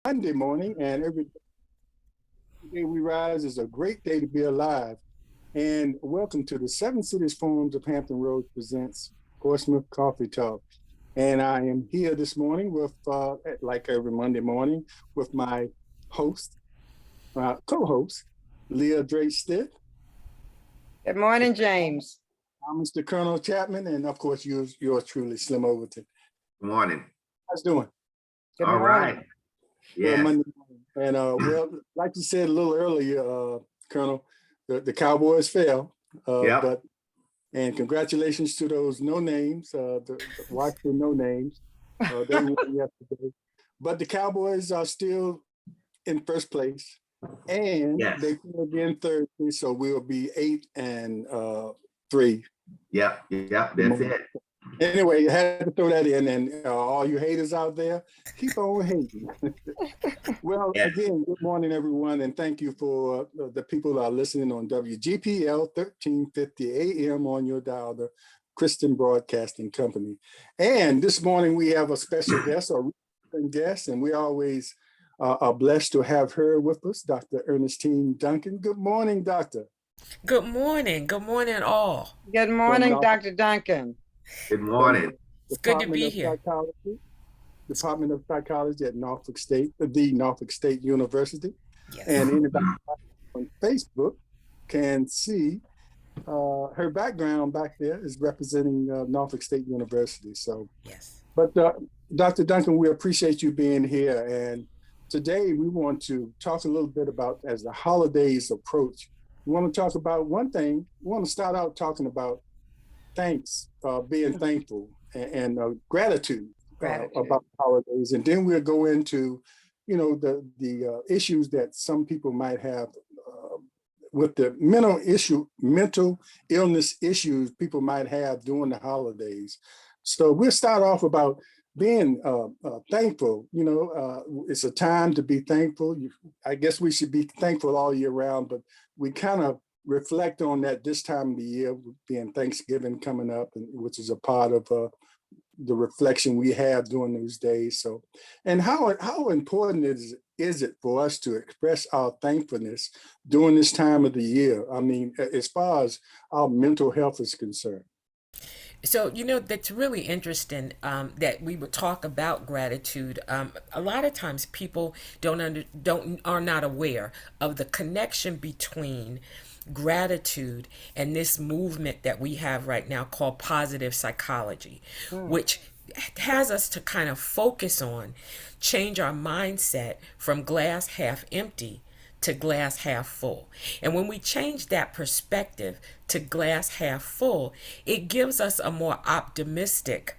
Monday morning, and every day we rise is a great day to be alive. And welcome to the Seven Cities Forums of Hampton Roads presents Portsmouth Coffee Talk. And I am here this morning with, like every Monday morning, with my host, co-host, Leah Drake Stiff. Good morning, James. I'm Mr. Colonel Chapman, and of course, yours truly, Slim Overton. Good morning. How's doing? Good All morning. right. Well, Yes. Monday morning. And well, like you said a little earlier, Colonel, the Cowboys fell. Yep. And congratulations to those no names, the Washington no names. They won yesterday. But the Cowboys are still in first place, and Yes. they play again Thursday, so we'll be 8-3. Yep. That's it. Anyway, I had to throw that in, and all you haters out there, keep on hating. Well, Yes. again, good morning, everyone, and thank you for the people that are listening on WGPL 1350 AM on your dial, the Christian Broadcasting Company. And this morning we have a special guest, a recent guest, and we always are blessed to have her with us, Dr. Ernestine Duncan. Good morning, Doctor. Good morning. Good morning, all. Good morning, Dr. Duncan. Good morning. It's good to be of here. Department of Psychology at Norfolk State, the Norfolk State University. Yes. And anybody on Facebook can see her background back there is representing Norfolk State University. So, Yes. but Dr. Duncan, we appreciate you being here. And today we want to talk a little bit about, as the holidays approach, we want to talk about one thing. We want to start out talking about thanks, being thankful and gratitude. About holidays, and then we'll go into, the issues that some people might have with the mental illness issues people might have during the holidays. So we'll start off about being thankful. It's a time to be thankful. I guess we should be thankful all year round, but we kind of reflect on that this time of the year, being Thanksgiving coming up, which is a part of the reflection we have during those days. So, and how important is it for us to express our thankfulness during this time of the year? I mean, as far as our mental health is concerned. So, that's really interesting that we would talk about gratitude. A lot of times people are not aware of the connection between gratitude and this movement that we have right now called positive psychology, which has us to kind of focus on, change our mindset from glass half empty to glass half full. And when we change that perspective to glass half full, it gives us a more optimistic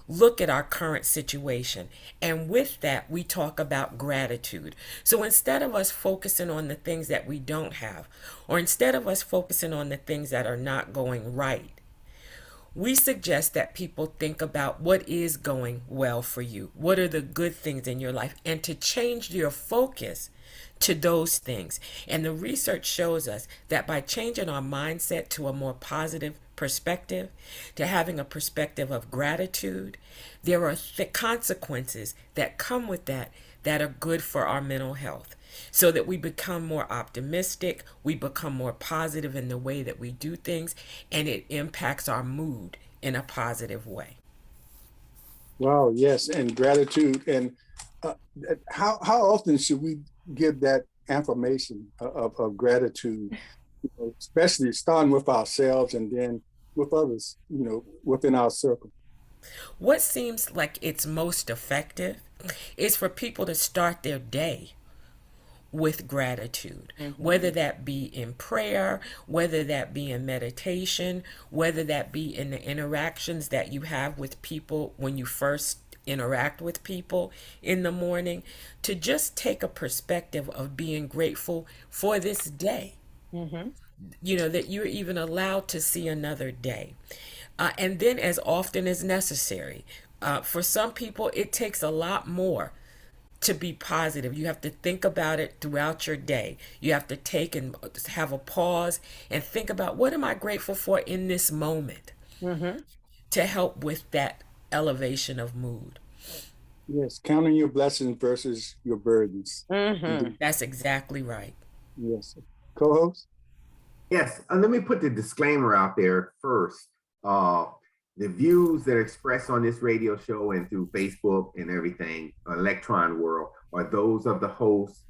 look at our current situation. And with that, we talk about gratitude. So instead of us focusing on the things that we don't have, or instead of us focusing on the things that are not going right, we suggest that people think about what is going well for you. What are the good things in your life? And to change your focus to those things. And the research shows us that by changing our mindset to a more positive perspective, to having a perspective of gratitude, there are consequences that come with that are good for our mental health. So that we become more optimistic, we become more positive in the way that we do things, and it impacts our mood in a positive way. Wow, yes, and gratitude. And how often should we give that affirmation of gratitude, especially starting with ourselves and then with others, within our circle? What seems like it's most effective is for people to start their day with gratitude, whether that be in prayer, whether that be in meditation, whether that be in the interactions that you have with people when you first interact with people in the morning, to just take a perspective of being grateful for this day. That you're even allowed to see another day. And then, as often as necessary, for some people, it takes a lot more to be positive. You have to think about it throughout your day. You have to take and have a pause and think about, what am I grateful for in this moment, to help with that elevation of mood. Yes, counting your blessings versus your burdens. Mm-hmm. That's exactly right. Yes. Co-host? Yes, let me put the disclaimer out there first. Uh, the views that are expressed on this radio show and through Facebook and everything, electron world, are those of the host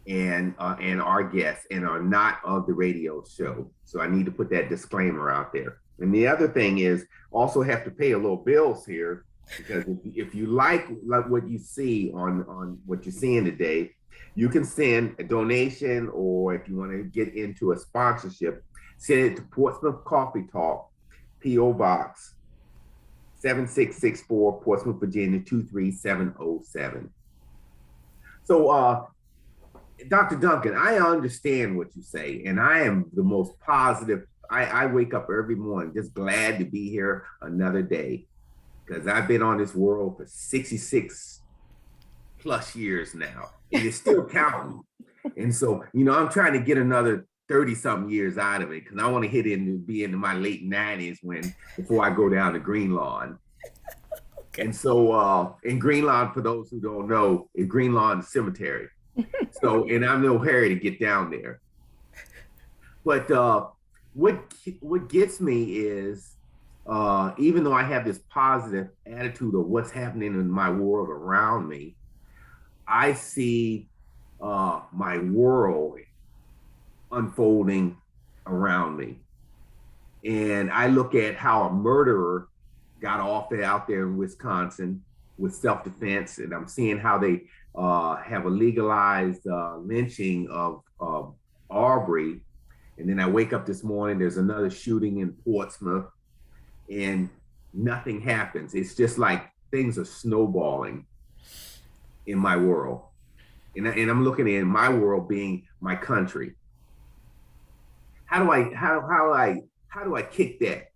and our guests, and are not of the radio show. So I need to put that disclaimer out there. And the other thing is, also have to pay a little bills here, because if you like what you see on what you're seeing today, you can send a donation, or if you want to get into a sponsorship, send it to Portsmouth Coffee Talk, P.O. Box 7664, Portsmouth, Virginia 23707. So, Dr. Duncan, I understand what you say, and I am the most positive. I wake up every morning just glad to be here another day, because I've been on this world for 66 plus years now, and it's still counting. And so, I'm trying to get another 30 something years out of it, because I want to be into my late 90s before I go down to Greenlawn. Okay. And so, in Greenlawn, for those who don't know, is Greenlawn Cemetery. So, and I'm no hurry to get down there. But what gets me is, even though I have this positive attitude of what's happening in my world around me, I see my world unfolding around me. And I look at how a murderer got off out there in Wisconsin with self-defense, and I'm seeing how they have a legalized lynching of Aubrey. And then I wake up this morning, there's another shooting in Portsmouth, and nothing happens. It's just like things are snowballing in my world. And I'm looking at my world being my country. How do I kick that?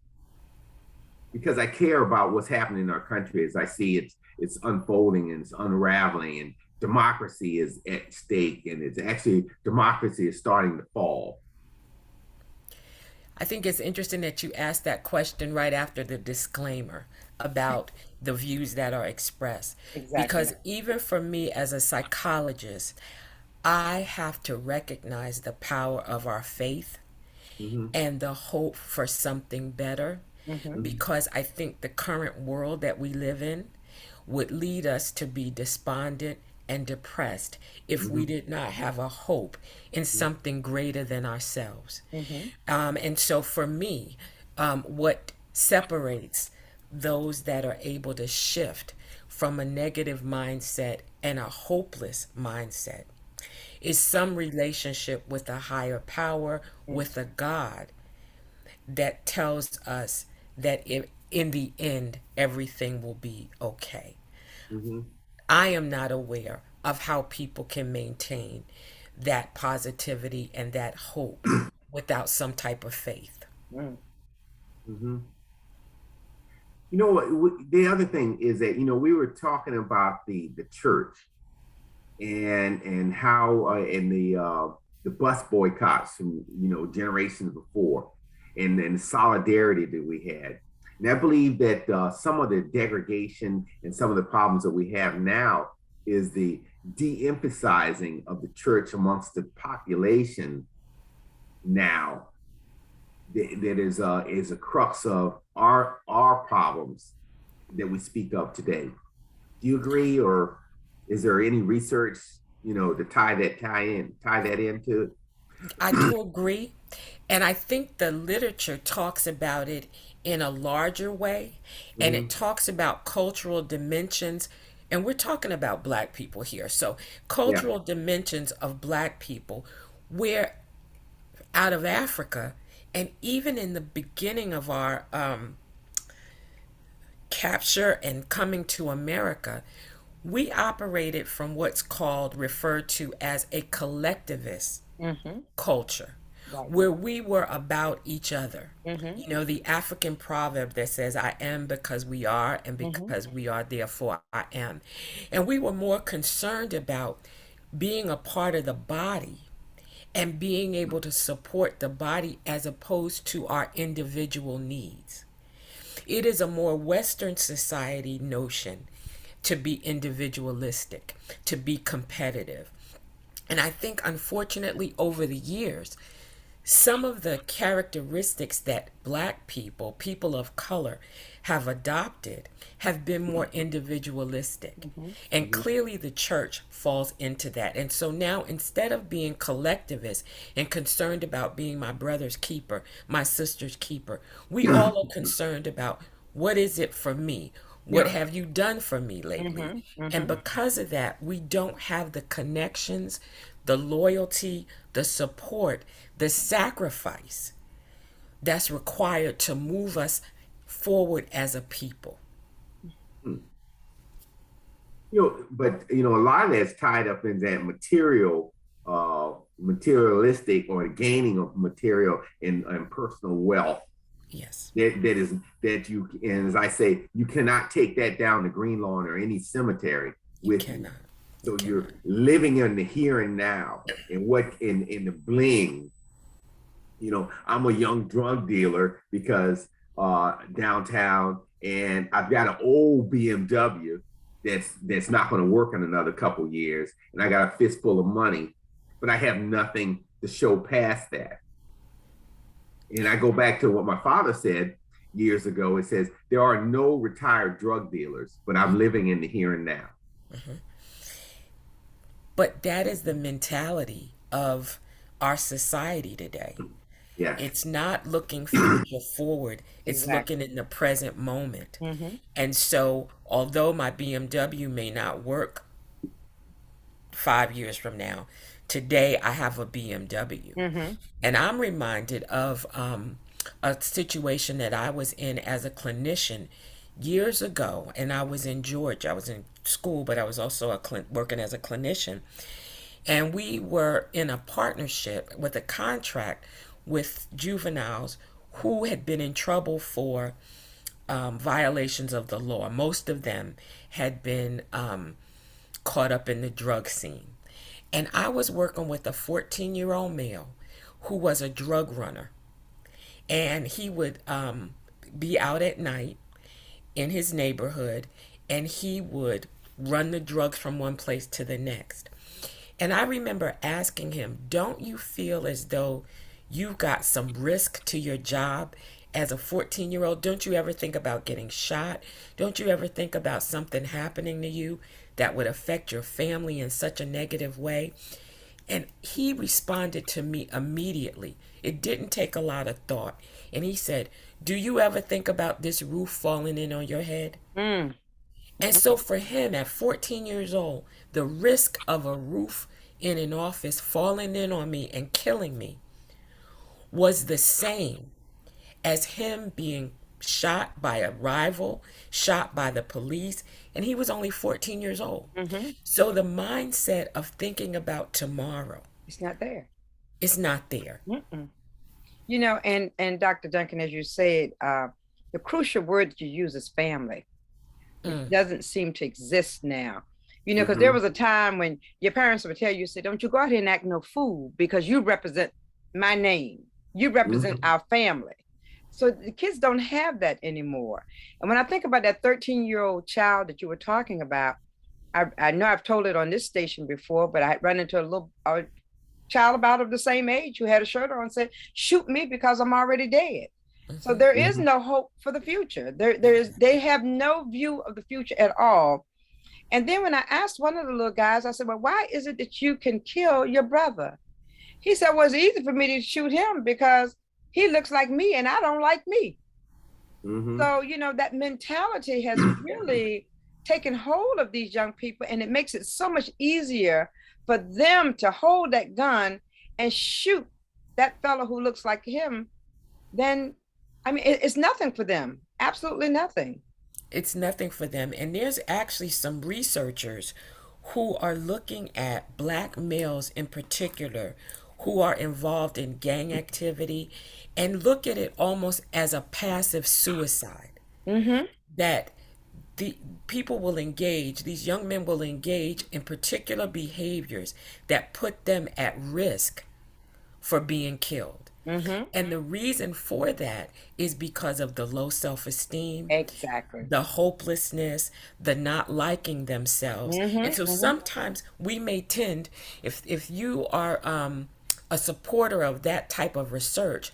Because I care about what's happening in our country as I see it's unfolding and it's unraveling, and democracy is at stake, and democracy is starting to fall. I think it's interesting that you asked that question right after the disclaimer about the views that are expressed. Exactly. Because even for me as a psychologist, I have to recognize the power of our faith and the hope for something better. Because I think the current world that we live in would lead us to be despondent and depressed if we did not have a hope in something greater than ourselves. And so for me, what separates those that are able to shift from a negative mindset and a hopeless mindset is some relationship with a higher power, with a God that tells us that in the end, everything will be okay. I am not aware of how people can maintain that positivity and that hope without some type of faith. The other thing is that, we were talking about the church and how and the bus boycotts from, generations before, and the solidarity that we had. And I believe that some of the degradation and some of the problems that we have now is the de-emphasizing of the church amongst the population now. That is a crux of our problems that we speak of today. Do you agree, or is there any research, to tie that into it? I do agree. And I think the literature talks about it in a larger way, and it talks about cultural dimensions. And we're talking about Black people here. So cultural dimensions of Black people, where out of Africa, and even in the beginning of our capture and coming to America, we operated from what's referred to as a collectivist culture, where we were about each other. The African proverb that says, I am because we are, and because we are, therefore I am. And we were more concerned about being a part of the body and being able to support the body as opposed to our individual needs. It is a more Western society notion to be individualistic, to be competitive. And I think, unfortunately, over the years, some of the characteristics that Black people, people of color, have adopted have been more individualistic. And clearly the church falls into that. And so now, instead of being collectivist and concerned about being my brother's keeper, my sister's keeper, we all are concerned about, what is it for me? What have you done for me lately? And because of that, we don't have the connections, the loyalty, the support, the sacrifice that's required to move us forward as a people. But a lot of that's tied up in that materialistic or gaining of material and personal wealth. Yes. That you, and as I say, you cannot take that down to Green Lawn or any cemetery with you. So you're living in the here and now, and what in the bling. I'm a young drug dealer because downtown, and I've got an old BMW that's not going to work in another couple years, and I got a fistful of money, but I have nothing to show past that. And I go back to what my father said years ago. It says, there are no retired drug dealers, but I'm living in the here and now. But that is the mentality of our society today. Yeah. It's not looking future forward. It's looking in the present moment. And so, although my BMW may not work 5 years from now, today I have a BMW. And I'm reminded of a situation that I was in as a clinician years ago. And I was in Georgia. I was in school, but I was also working as a clinician. And we were in a partnership with a contract with juveniles who had been in trouble for violations of the law. Most of them had been caught up in the drug scene. And I was working with a 14-year-old male who was a drug runner. And he would be out at night in his neighborhood, and he would run the drugs from one place to the next. And I remember asking him, don't you feel as though you've got some risk to your job as a 14-year-old? Don't you ever think about getting shot? Don't you ever think about something happening to you that would affect your family in such a negative way? And he responded to me immediately. It didn't take a lot of thought. And he said, do you ever think about this roof falling in on your head? And so for him at 14 years old, the risk of a roof in an office falling in on me and killing me was the same as him being shot by a rival, shot by the police, and he was only 14 years old. So the mindset of thinking about tomorrow, it's not there. It's not there. And Dr. Duncan, as you said, the crucial word that you use is family. It doesn't seem to exist now. Because there was a time when your parents would tell you, say, don't you go out here and act no fool, because you represent my name. You represent our family. So the kids don't have that anymore. And when I think about that 13-year-old child that you were talking about, I know I've told it on this station before, but I had run into a little child about of the same age who had a shirt on and said, shoot me because I'm already dead. So there is no hope for the future. They have no view of the future at all. And then when I asked one of the little guys, I said, well, why is it that you can kill your brother? He said, well, it's easy for me to shoot him because he looks like me and I don't like me. So, that mentality has really taken hold of these young people, and it makes it so much easier for them to hold that gun and shoot that fellow who looks like him. Then, it's nothing for them. Absolutely nothing. It's nothing for them. And there's actually some researchers who are looking at Black males in particular who are involved in gang activity and look at it almost as a passive suicide. That the people will engage, these young men will engage in particular behaviors that put them at risk for being killed. Mm-hmm. And the reason for that is because of the low self-esteem, Exactly. the hopelessness, the not liking themselves. And so Mm-hmm. Mm-hmm. sometimes we may tend, if you are a supporter of that type of research,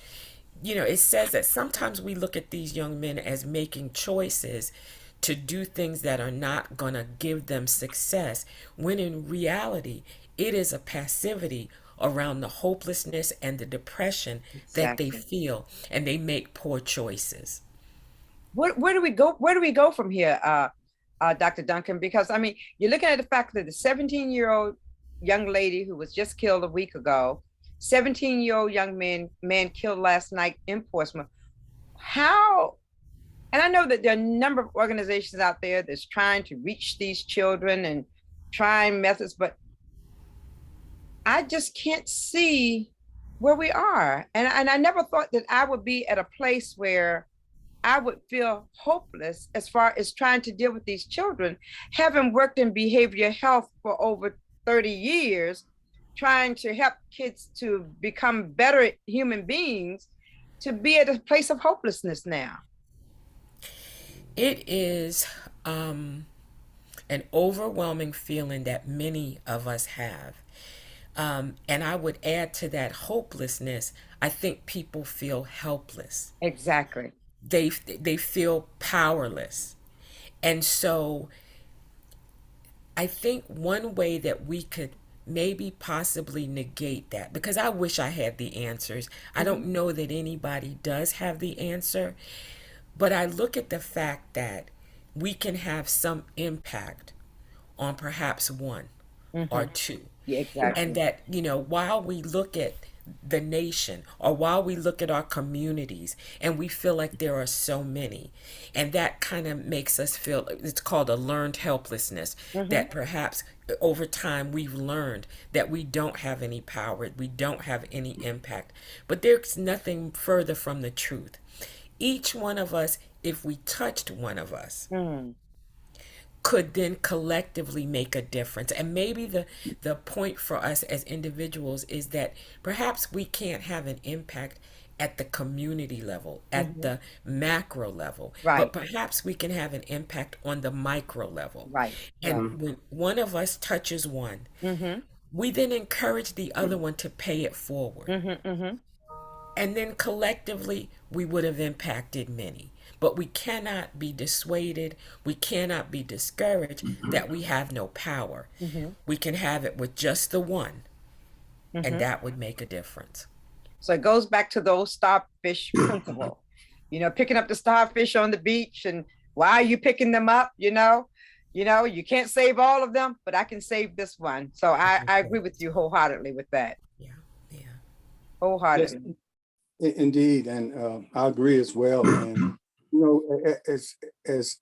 it says that sometimes we look at these young men as making choices to do things that are not going to give them success, when in reality, it is a passivity around the hopelessness and the depression that they Exactly. feel, and they make poor choices. Where do we go? Where do we go from here, Dr. Duncan? Because I mean, you're looking at the fact that the 17-year-old young lady who was just killed a week ago, 17-year-old young man killed last night in Portsmouth. How? And I know that there are a number of organizations out there that's trying to reach these children and trying methods, but I just can't see where we are. And I never thought that I would be at a place where I would feel hopeless as far as trying to deal with these children, having worked in behavioral health for over 30 years, trying to help kids to become better human beings, to be at a place of hopelessness now. It is an overwhelming feeling that many of us have. And I would add to that hopelessness, I think people feel helpless. Exactly. They feel powerless. And so I think one way that we could maybe possibly negate that, because I wish I had the answers. I don't know that anybody does have the answer, but I look at the fact that we can have some impact on perhaps one or Mm-hmm. two. Yeah, And exactly. that, while we look at the nation, or while we look at our communities and we feel like there are so many, and that kind of makes us feel, it's called a learned helplessness, Mm-hmm. that perhaps over time we've learned that we don't have any power, we don't have any impact. But there's nothing further from the truth. Each one of us, if we touched one of us, Mm. could then collectively make a difference. And maybe the point for us as individuals is that perhaps we can't have an impact at the community level, at Mm-hmm. the macro level, but Right. perhaps we can have an impact on the micro level. Right. And Right. Mhm. when one of us touches one, Mm-hmm. we then encourage the other one to pay it forward. Mm-hmm. Mm-hmm. And then collectively, we would have impacted many. But we cannot be dissuaded, we cannot be discouraged that we have no power. Mm-hmm. We can have it with just the one, and Mm-hmm. that would make a difference. So it goes back to those starfish principle, picking up the starfish on the beach, and why are you picking them up? You can't save all of them, but I can save this one. So I agree with you wholeheartedly with that. Yeah, yeah. Yes, Wholeheartedly. indeed, and I agree as well. And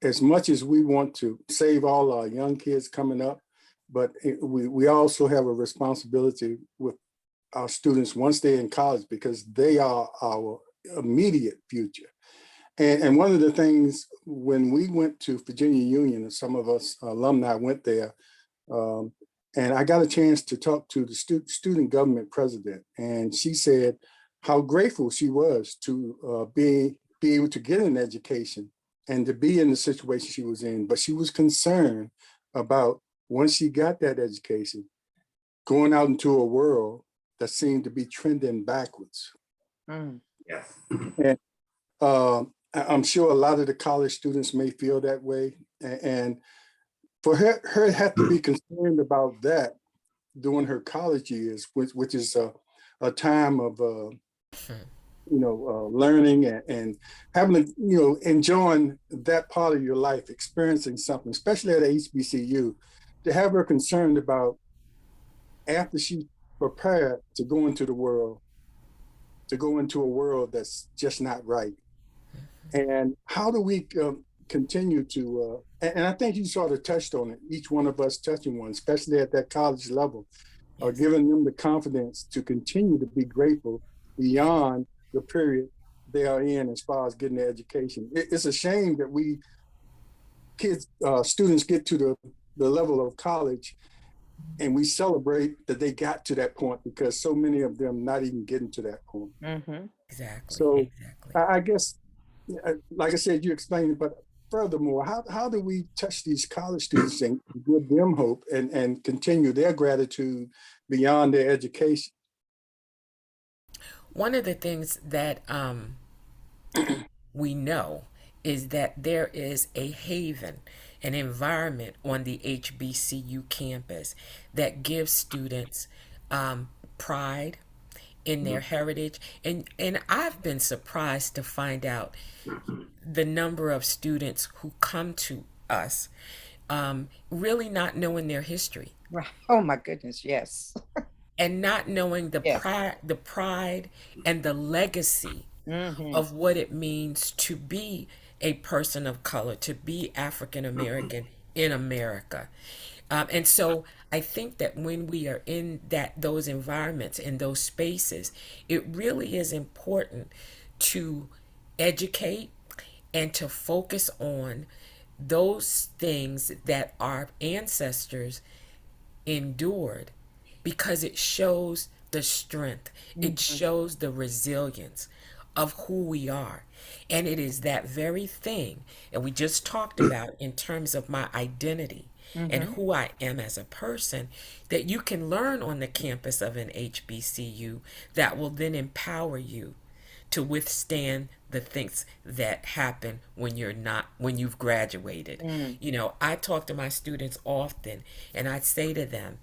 as much as we want to save all our young kids coming up, but we also have a responsibility with our students once they're in college, because they are our immediate future. And one of the things, when we went to Virginia Union, and some of us alumni went there, um, and I got a chance to talk to the student government president, and she said how grateful she was to be able to get an education and to be in the situation she was in. But she was concerned about, once she got that education, going out into a world that seemed to be trending backwards. Mm. Yes. And I'm sure a lot of the college students may feel that way. And for her have to be concerned about that during her college years, which is a time of learning and having enjoying that part of your life, experiencing something, especially at HBCU, to have her concerned about, after she prepared to go into the world, to go into a world that's just not right. And how do we continue to, and I think you sort of touched on it, each one of us touching one, especially at that college level, or giving them the confidence to continue to be grateful beyond the period they are in as far as getting their education. It's a shame that students get to the level of college and we celebrate that they got to that point because so many of them not even getting to that point. Mm-hmm. Exactly. So Exactly. I guess, like I said, you explained it, but furthermore, how do we touch these college students and give them hope and continue their gratitude beyond their education? One of the things that we know is that there is a haven, an environment on the HBCU campus that gives students pride in their heritage. And I've been surprised to find out the number of students who come to us really not knowing their history Right. Oh my goodness, yes. and not knowing Yes. the pride and the legacy Mm-hmm. of what it means to be a person of color, to be African American in America. And so I think that when we are in those environments, in those spaces, it really is important to educate and to focus on those things that our ancestors endured, because it shows the strength, it Mm-hmm. shows the resilience of who we are. And it is that very thing, and we just talked about in terms of my identity and Mm-hmm. who I am as a person, that you can learn on the campus of an HBCU that will then empower you to withstand the things that happen when you've graduated. Mm. You know, I talk to my students often and I say to them,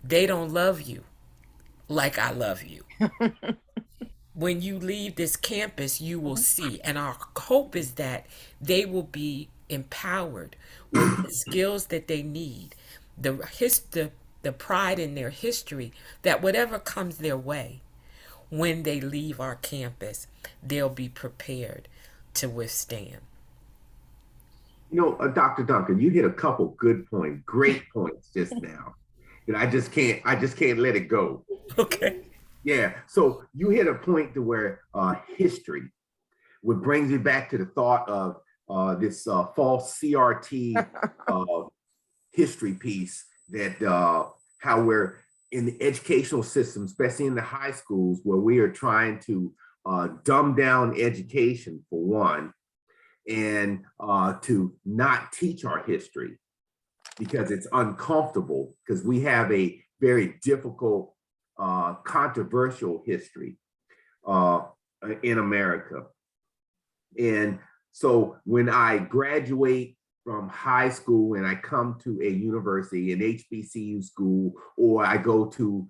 they don't love you like I love you. When you leave this campus, you will see. And our hope is that they will be empowered with the skills that they need, the pride in their history, that whatever comes their way, when they leave our campus, they'll be prepared to withstand. Dr. Duncan, you hit a couple good points, great points just now. I just can't let it go. Okay. Yeah. So you hit a point to where history, what brings me back to the thought of this false CRT history piece that how we're in the educational system, especially in the high schools, where we are trying to dumb down education for one, and to not teach our history because it's uncomfortable, because we have a very difficult, controversial history uh, in America. And so when I graduate from high school and I come to a university, an HBCU school, or I go to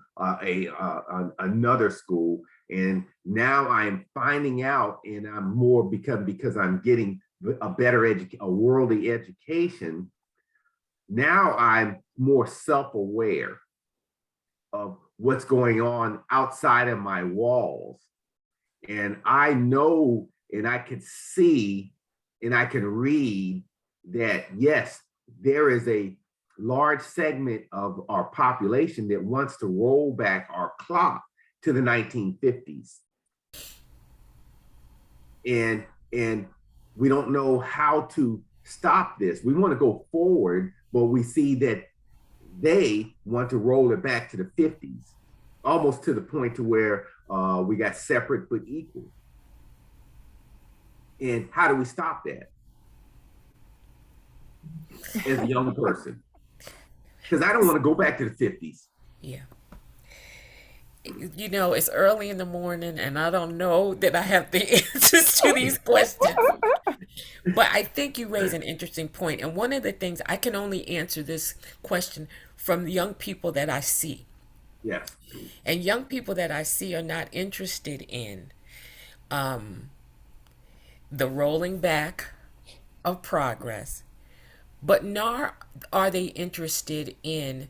another school, and now I'm finding out, and I'm more because I'm getting a better a worldly education. Now I'm more self-aware of what's going on outside of my walls, and I know, and I can see, and I can read that, yes, there is a large segment of our population that wants to roll back our clock to the 1950s. And we don't know how to stop this. We want to go forward, but we see that they want to roll it back to the 50s, almost to the point to where we got separate but equal. And how do we stop that as a young person? Because I don't want to go back to the 50s. Yeah. You know, it's early in the morning and I don't know that I have the answers to these questions. But I think you raise an interesting point. And one of the things, I can only answer this question from the young people that I see. Yes. And young people that I see are not interested in the rolling back of progress, but nor are they interested in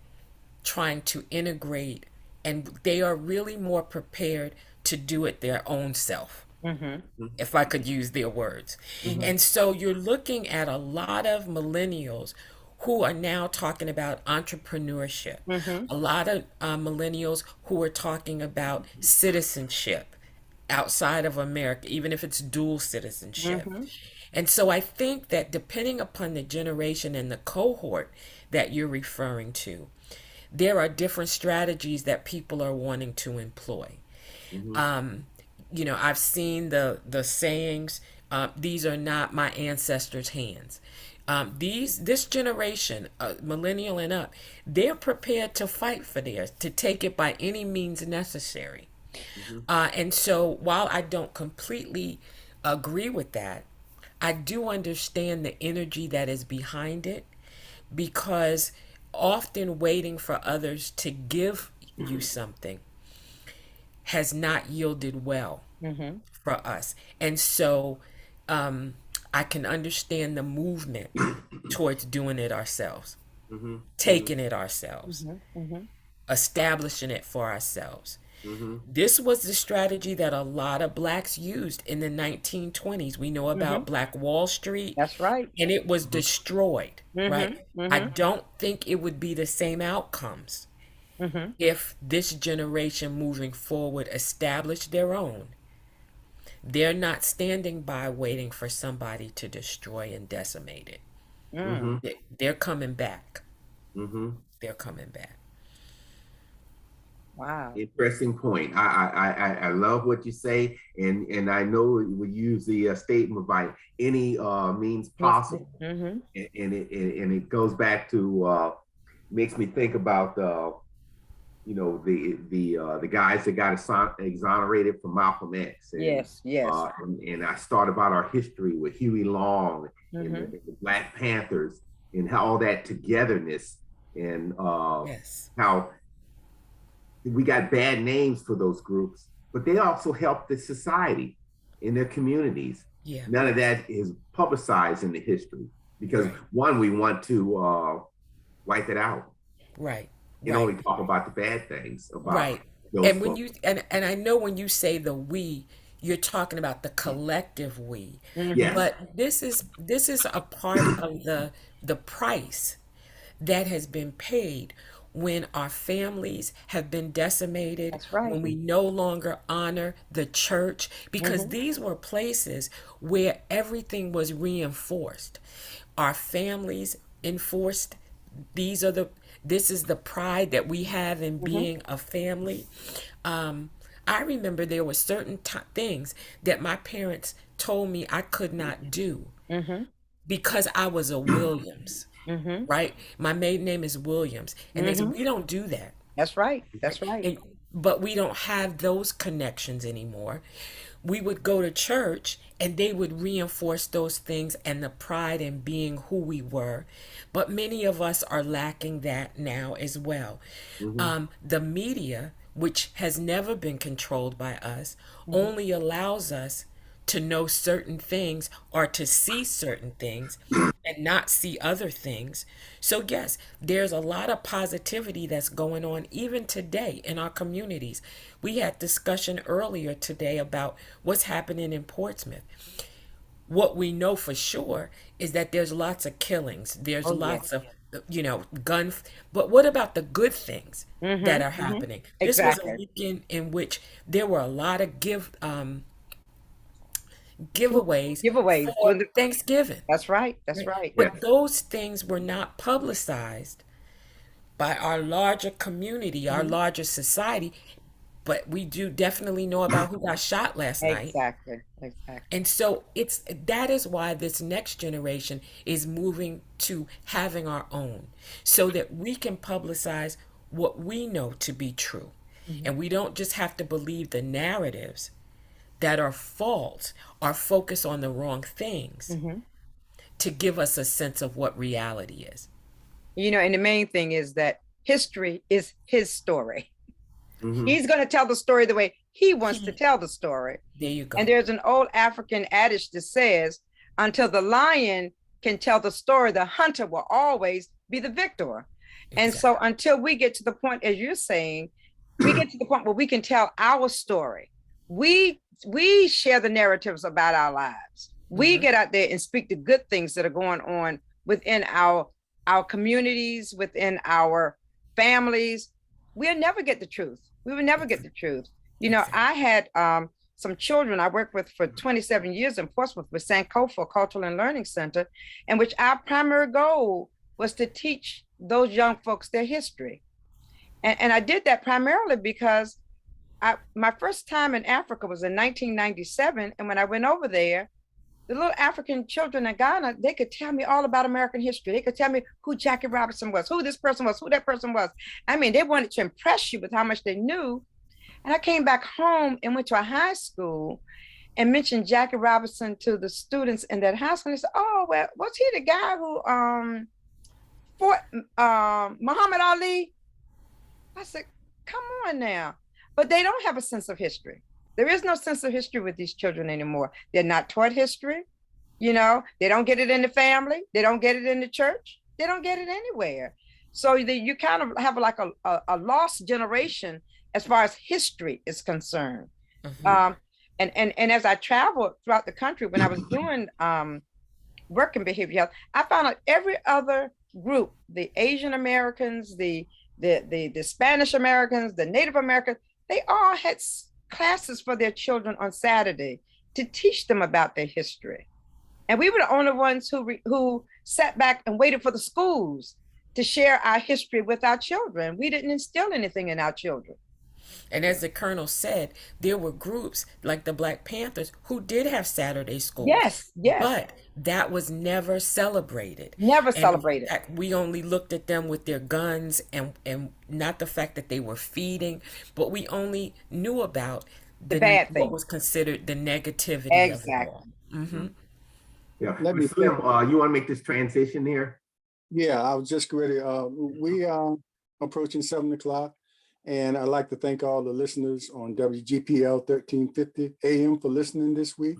trying to integrate, and they are really more prepared to do it their own self, Mm-hmm. if I could use their words. Mm-hmm. And so you're looking at a lot of millennials who are now talking about entrepreneurship, Mm-hmm. a lot of millennials who are talking about citizenship outside of America, even if it's dual citizenship. Mm-hmm. And so I think that depending upon the generation and the cohort that you're referring to, there are different strategies that people are wanting to employ. Mm-hmm. I've seen the sayings, these are not my ancestors' hands. This generation, millennial and up, they're prepared to fight for theirs, to take it by any means necessary. Mm-hmm. And so while I don't completely agree with that, I do understand the energy that is behind it, because often waiting for others to give you something has not yielded well Mm-hmm. for us. And so I can understand the movement towards doing it ourselves, Mm-hmm. taking it ourselves, Mm-hmm. Mm-hmm. establishing it for ourselves. Mm-hmm. This was the strategy that a lot of blacks used in the 1920s. We know Mm-hmm. about Black Wall Street, That's right. and it was destroyed, right? Mm-hmm. I Mm-hmm. don't think it would be the same outcomes Mm-hmm. if this generation moving forward established their own. They're not standing by waiting for somebody to destroy and decimate it. Mm. They're coming back. Mm-hmm. They're coming back. Wow. Interesting point. I love what you say, and I know we use the statement by any means possible, Mm-hmm. and it goes back to makes me think about the guys that got exonerated from Malcolm X, and Yes. Yes. and I start about our history with Huey Long and Mm-hmm. the Black Panthers, and how all that togetherness, and Yes. how we got bad names for those groups, but they also helped the society in their communities. Yeah. None of that is publicized in the history because Right. one, we want to wipe it out. Right. You Right. only talk about the bad things about Right. those And when folks. you and I know when you say the we, you're talking about the collective we. Mm-hmm. Yes. But this is a part of the price that has been paid when our families have been decimated, That's right. when we no longer honor the church, because Mm-hmm. these were places where everything was reinforced. Our families enforced, this is the pride that we have in Mm-hmm. being a family. I remember there were certain things that my parents told me I could not do Mm-hmm. because I was a Williams, Mm-hmm. right? My maiden name is Williams. And they said, Mm-hmm. we don't do that. That's right. That's right. And, but we don't have those connections anymore. We would go to church and they would reinforce those things and the pride in being who we were. But many of us are lacking that now as well. The media, which has never been controlled by us, only allows us to know certain things or to see certain things and not see other things. So yes, there's a lot of positivity that's going on even today in our communities. We had discussion earlier today about what's happening in Portsmouth. What we know for sure is that there's lots of killings. There's Oh yeah. lots of gun, but what about the good things Mm-hmm. that are Mm-hmm. happening? This was a Exactly. weekend in which there were a lot of giveaways Giveaways. for Thanksgiving. That's right. That's Right? right. Yeah. But those things were not publicized by our larger community, our Mm-hmm. larger society. But we do definitely know about who got shot last night. Exactly. Exactly. And so that is why this next generation is moving to having our own so that we can publicize what we know to be true. Mm-hmm. And we don't just have to believe the narratives that are false or focus on the wrong things Mm-hmm. to give us a sense of what reality is. And the main thing is that history is his story. Mhm. He's going to tell the story the way he wants to tell the story. There you go. And there's an old African adage that says, until the lion can tell the story, the hunter will always be the victor. And so until we get to the point, as you're saying, we get to the point where we can tell our story. We share the narratives about our lives. We Mhm. get out there and speak the good things that are going on within our communities, within our families. We'll never get the truth. We will never get the truth. Exactly. I had some children I worked with for 27 years in Portsmouth with Sankofa Cultural and Learning Center, in which our primary goal was to teach those young folks their history. And I did that primarily because my first time in Africa was in 1997. And when I went over there, the little African children in Ghana, they could tell me all about American history. They could tell me who Jackie Robinson was, who this person was, who that person was. I mean, they wanted to impress you with how much they knew. And I came back home and went to a high school and mentioned Jackie Robinson to the students in that high school. And they said, oh, well, was he the guy who fought Muhammad Ali? I said, come on now. But they don't have a sense of history. There is no sense of history with these children anymore. They're not taught history. You know, they don't get it in the family. They don't get it in the church. They don't get it anywhere. So you kind of have like a lost generation as far as history is concerned. Mm-hmm. And as I traveled throughout the country, when I was doing work in behavioral health, I found out every other group, the Asian Americans, the Spanish Americans, the Native Americans, they all had classes for their children on Saturday to teach them about their history. And we were the only ones who sat back and waited for the schools to share our history with our children. We didn't instill anything in our children. And as the Colonel said, there were groups like the Black Panthers who did have Saturday school. Yes. But that was never celebrated. Never celebrated. In fact, we only looked at them with their guns and not the fact that they were feeding, but we only knew about the bad thing. What was considered the negativity of it all. Mm-hmm. Yeah. Let me you want to make this transition here? Yeah, I was just ready. We are approaching 7:00. And I'd like to thank all the listeners on WGPL 1350 AM for listening this week.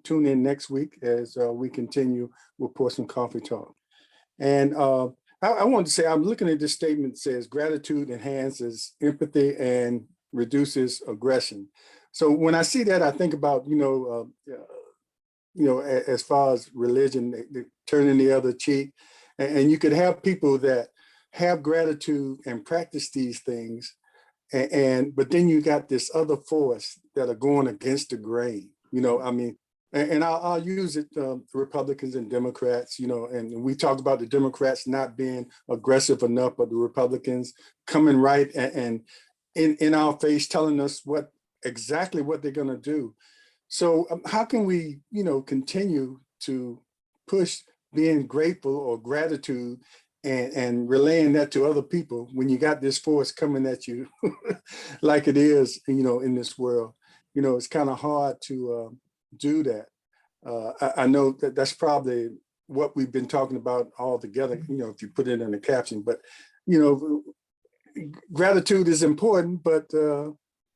Tune in next week as we continue with Portsmouth Coffee Talk. And I wanted to say, I'm looking at this statement that says gratitude enhances empathy and reduces aggression. So when I see that, I think about, as far as religion, turning the other cheek. And you could have people that have gratitude and practice these things, but then you got this other force that are going against the grain. And I'll use it, Republicans and Democrats, and we talk about the Democrats not being aggressive enough, but the Republicans coming right and in our face telling us exactly what they're going to do. So how can we, continue to push being grateful or gratitude and relaying that to other people when you got this force coming at you like it is, in this world? It's kind of hard to do that. I know that that's probably what we've been talking about all together, if you put it in a caption, but, gratitude is important, but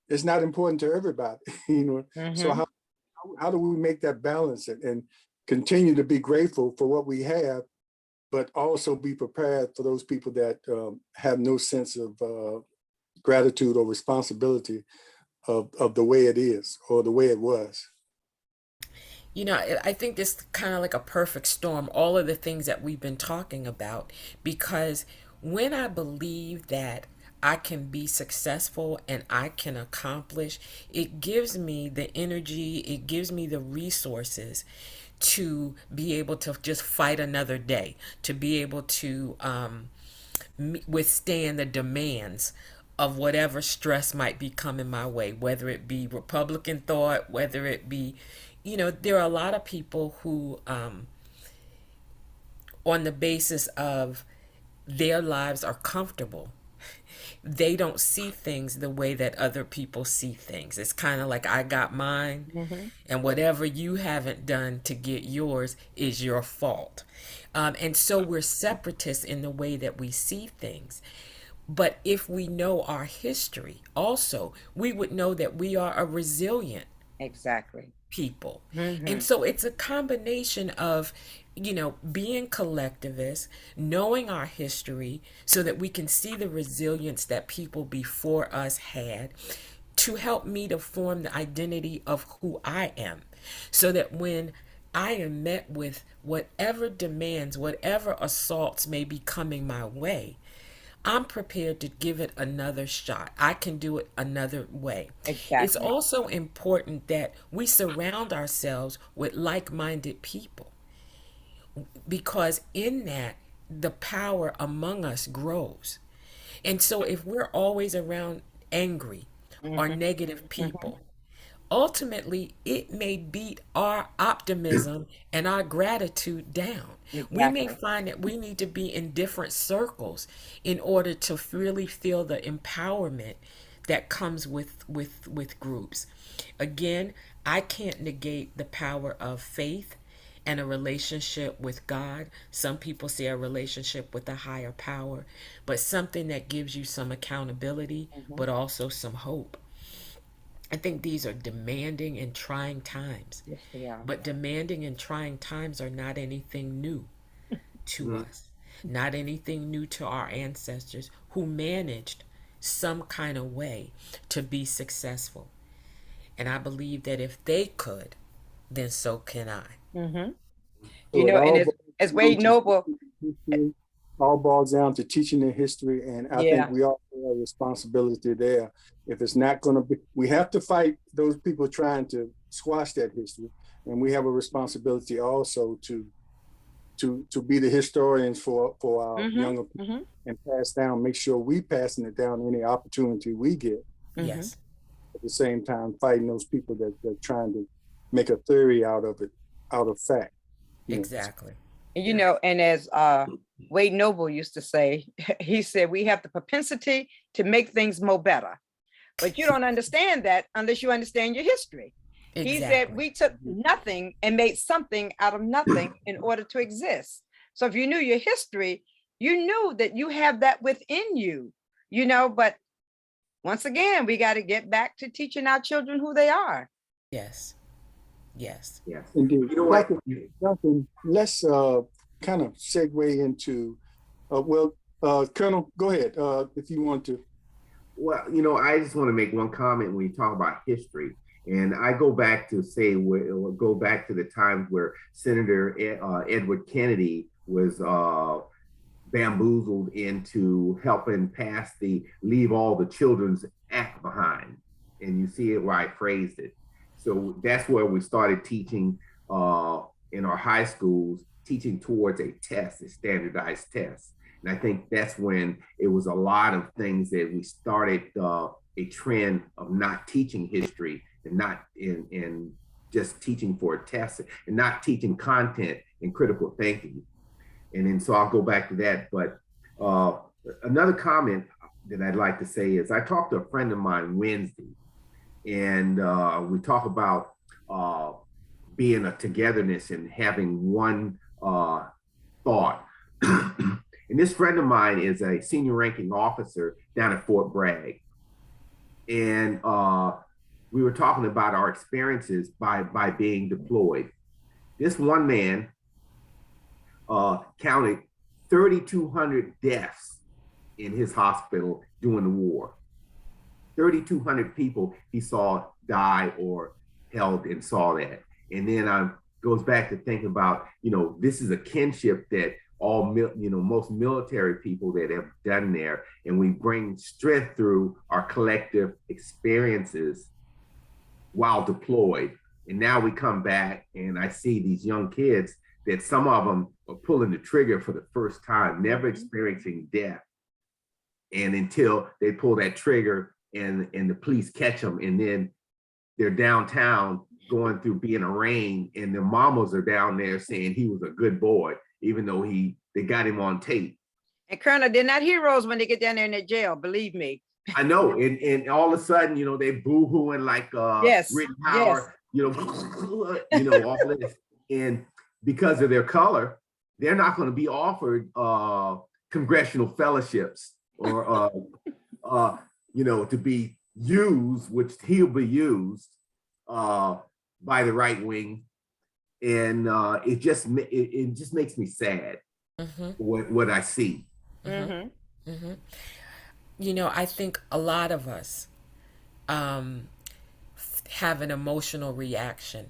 it's not important to everybody, Mm-hmm. So how do we make that balance and continue to be grateful for what we have, but also be prepared for those people that have no sense of gratitude or responsibility of the way it is or the way it was? I think it's kind of like a perfect storm, all of the things that we've been talking about, because when I believe that I can be successful and I can accomplish, it gives me the energy, it gives me the resources to be able to just fight another day, to be able to withstand the demands of whatever stress might be coming my way, whether it be Republican thought, whether it be, there are a lot of people who, on the basis of their lives are comfortable, they don't see things the way that other people see things. It's kind of like I got mine, mm-hmm. and whatever you haven't done to get yours is your fault. And so we're separatists in the way that we see things. But if we know our history also, we would know that we are a resilient people. Mm-hmm. And so it's a combination of, being collectivist, knowing our history so that we can see the resilience that people before us had, to help me to form the identity of who I am, so that when I am met with whatever demands, whatever assaults may be coming my way, I'm prepared to give it another shot. I can do it another way. It's Exactly. also important that we surround ourselves with like-minded people, because in that, the power among us grows. And so if we're always around angry or Hmm. negative Hmm. people, ultimately it may beat our optimism and our gratitude down. We may Exactly. find that we need to be in different circles in order to really feel the empowerment that comes with groups. Again, I can't negate the power of faith and a relationship with God. Some people say a relationship with a higher power, but something that gives you some accountability, Hmm. but also some hope. I think these are demanding and trying times, Yes, they are. but demanding and trying times are not anything new to Mhm. us, not anything new to our ancestors who managed some kind of way to be successful. And I believe that if they could, then so can I. Hmm. So it And all as boils down Wade to Noble, teaching the history, all boils down to teaching the history. And I think yeah. we all have a responsibility there. If it's not going to be, we have to fight those people trying to squash that history. And we have a responsibility also to be the historians for our Hmm. younger people Hmm. and pass down, make sure we passing it down any opportunity we get. Hmm. Yes, At the same time, fighting those people that are trying to make a theory out of it, out of fact. You know. exactly. And Yeah. and as Wade Noble used to say, he said we have the propensity to make things more better. But you don't understand that unless you understand your history. He said Exactly. we took Mhm. nothing and made something out of nothing in order to exist. So if you knew your history, you knew that you have that within you, but once again, we got to get back to teaching our children who they are. Yes, yes. Yes. Indeed. You know what? Dr. Duncan, let's kind of segue into, Colonel, go ahead if you want to. Well, I just want to make one comment when you talk about history. And I go back to go back to the times where Senator Edward Kennedy was bamboozled into helping pass the Leave All the Children's Act behind. And you see it where I phrased it. So that's where we started teaching in our high schools, teaching towards a test, a standardized test. And I think that's when it was a lot of things that we started a trend of not teaching history and not in just teaching for a test and not teaching content and critical thinking. And then so I'll go back to that. But uh, another comment that I'd like to say is I talked to a friend of mine Wednesday, and we talk about uh, being a togetherness and having one thought. And this friend of mine is a senior ranking officer down at Fort Bragg. And we were talking about our experiences by being deployed. This one man counted 3,200 deaths in his hospital during the war. 3,200 people he saw die or held and saw that. And then goes back to thinking about, this is a kinship that most military people that have done there, and we bring strength through our collective experiences while deployed. And now we come back and I see these young kids that some of them are pulling the trigger for the first time, never experiencing death. And until they pull that trigger and the police catch them, and then they're downtown going through being arraigned, and their mamas are down there saying he was a good boy, even though they got him on tape. And Colonel, they're not heroes when they get down there in the jail, believe me. I know, and all of a sudden, they boo-hooing like Yes, Rick yes. Howard, all this, and because of their color, they're not going to be offered congressional fellowships or to be used, which he'll be used by the right wing, and it just makes me sad what I see. Mm-hmm. I think a lot of us have an emotional reaction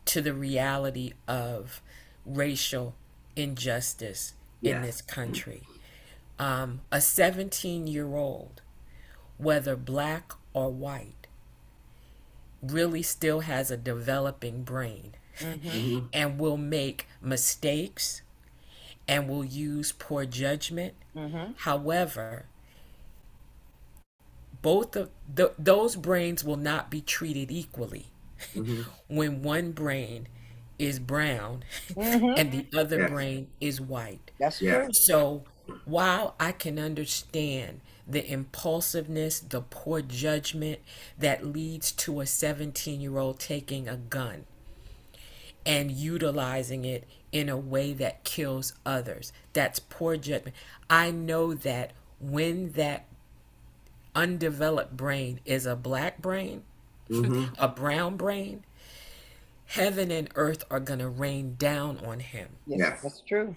to the reality of racial injustice in Yes. this country. A 17-year-old, whether black or white, really still has a developing brain Mm-hmm. and will make mistakes and will use poor judgment. Mm-hmm. However, both of those brains will not be treated equally Mm-hmm. when one brain is brown Mm-hmm. and the other Yes. brain is white. That's Yes. true. So while I can understand the impulsiveness, the poor judgment that leads to a 17-year-old taking a gun and utilizing it in a way that kills others, that's poor judgment. I know that when that undeveloped brain is a black brain, Mm-hmm. a brown brain, heaven and earth are going to rain down on him. Yes, Yes. that's true.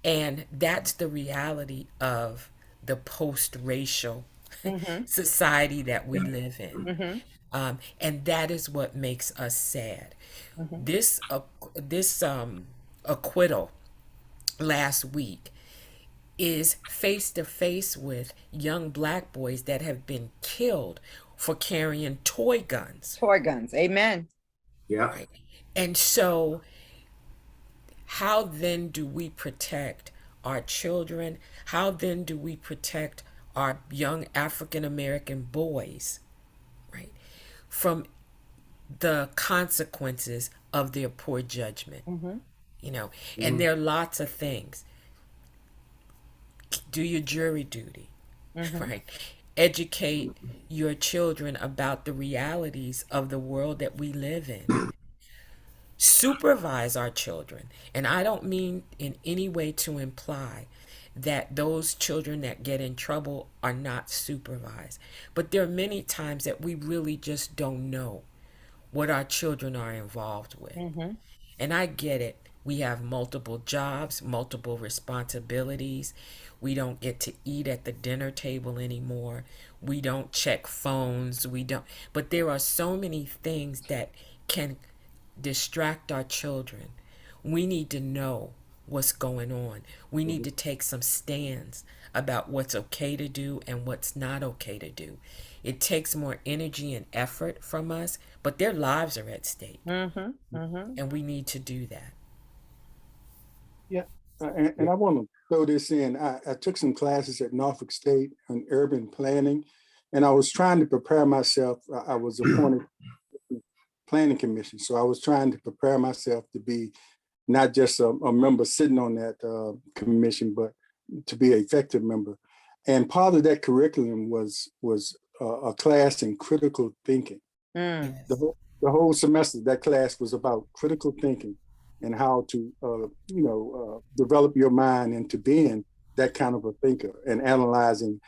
And that's the reality of the post racial Mm-hmm. society that we live in. Mm-hmm. And that is what makes us sad. Mm-hmm. This acquittal last week is face to face with young black boys that have been killed for carrying toy guns. Toy guns. Amen. Yeah. Right. And so, how then do we protect our children? How then do we protect our young African American boys, right, from the consequences of their poor judgment? Mm-hmm. You know, and Mm-hmm. there are lots of things. Do your jury duty, Mm-hmm. right? Educate your children about the realities of the world that we live in. Supervise our children. And I don't mean in any way to imply that those children that get in trouble are not supervised. But there are many times that we really just don't know what our children are involved with. Mm-hmm. And I get it. We have multiple jobs, multiple responsibilities. We don't get to eat at the dinner table anymore. We don't check phones. We don't. But there are so many things that can distract our children. We need to know what's going on. We need to take some stands about what's okay to do and what's not okay to do. It takes more energy and effort from us, but their lives are at stake, Mm-hmm. Mm-hmm. and we need to do that. Yeah, and I want to throw this in. I took some classes at Norfolk State on urban planning, and I was trying to prepare myself. I was appointed to the planning commission, so I was trying to prepare myself to be not just a member sitting on that commission, but to be an effective member. And part of that curriculum was a class in critical thinking. Mm. Yes. The whole semester, that class was about critical thinking and how to, develop your mind into being that kind of a thinker and analyzing,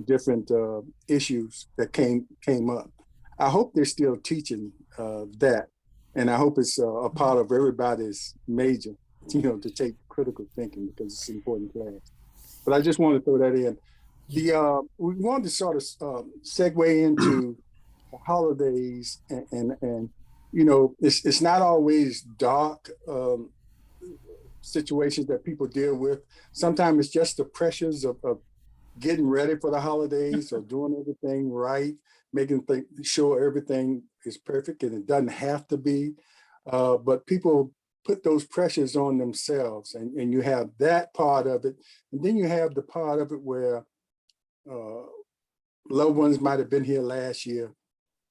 different issues that came up. I hope they're still teaching that, and I hope it's a part of everybody's major, to take critical thinking because it's an important class. But I just want to throw that in. We wanted to sort of segue into the holidays, and it's not always dark situations that people deal with. Sometimes it's just the pressures of getting ready for the holidays or doing everything right, making sure everything is perfect, and it doesn't have to be. But people put those pressures on themselves, and you have that part of it, and then you have the part of it where loved ones might have been here last year,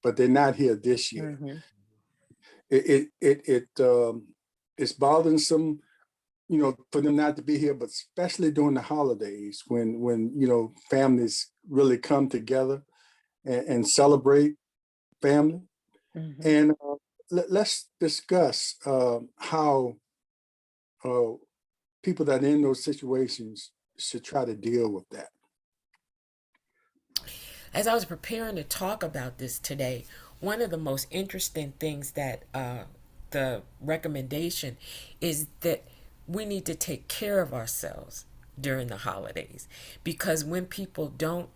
but they're not here this year. Mm-hmm. It's bothersome, for them not to be here, but especially during the holidays when families really come together and celebrate family. Mm-hmm. And let's discuss how people that are in those situations should try to deal with that. As I was preparing to talk about this today, one of the most interesting things that the recommendation is that we need to take care of ourselves during the holidays, because when people don't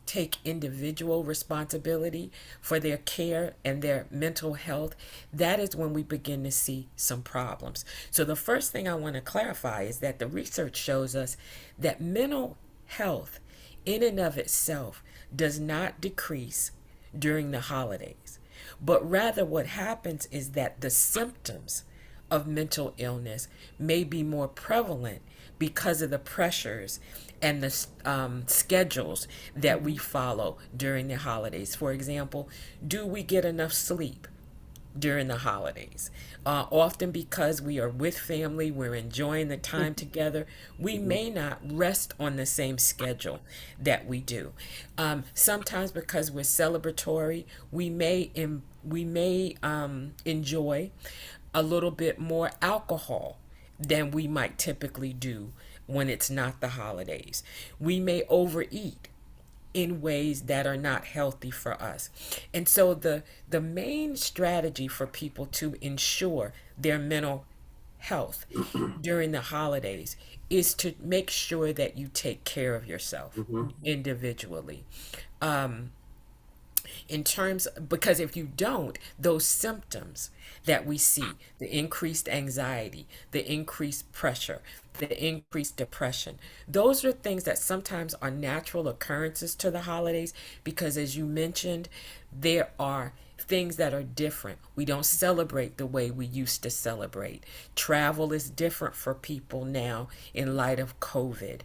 take individual responsibility for their care and their mental health, that is when we begin to see some problems. So the first thing I want to clarify is that the research shows us that mental health in and of itself does not decrease during the holidays, but rather what happens is that the symptoms of mental illness may be more prevalent because of the pressures and the schedules that we follow during the holidays. For example, do we get enough sleep during the holidays? Often because we are with family, we're enjoying the time together, we may not rest on the same schedule that we do. Sometimes because we're celebratory, we may enjoy a little bit more alcohol than we might typically do when it's not the holidays. We may overeat in ways that are not healthy for us. And so the main strategy for people to ensure their mental health during the holidays is to make sure that you take care of yourself individually. In terms, because if you don't, those symptoms that we see, the increased anxiety, the increased pressure, the increased depression, those are things that sometimes are natural occurrences to the holidays, because as you mentioned, there are things that are different. We don't celebrate the way we used to celebrate. Travel is different for people now in light of COVID.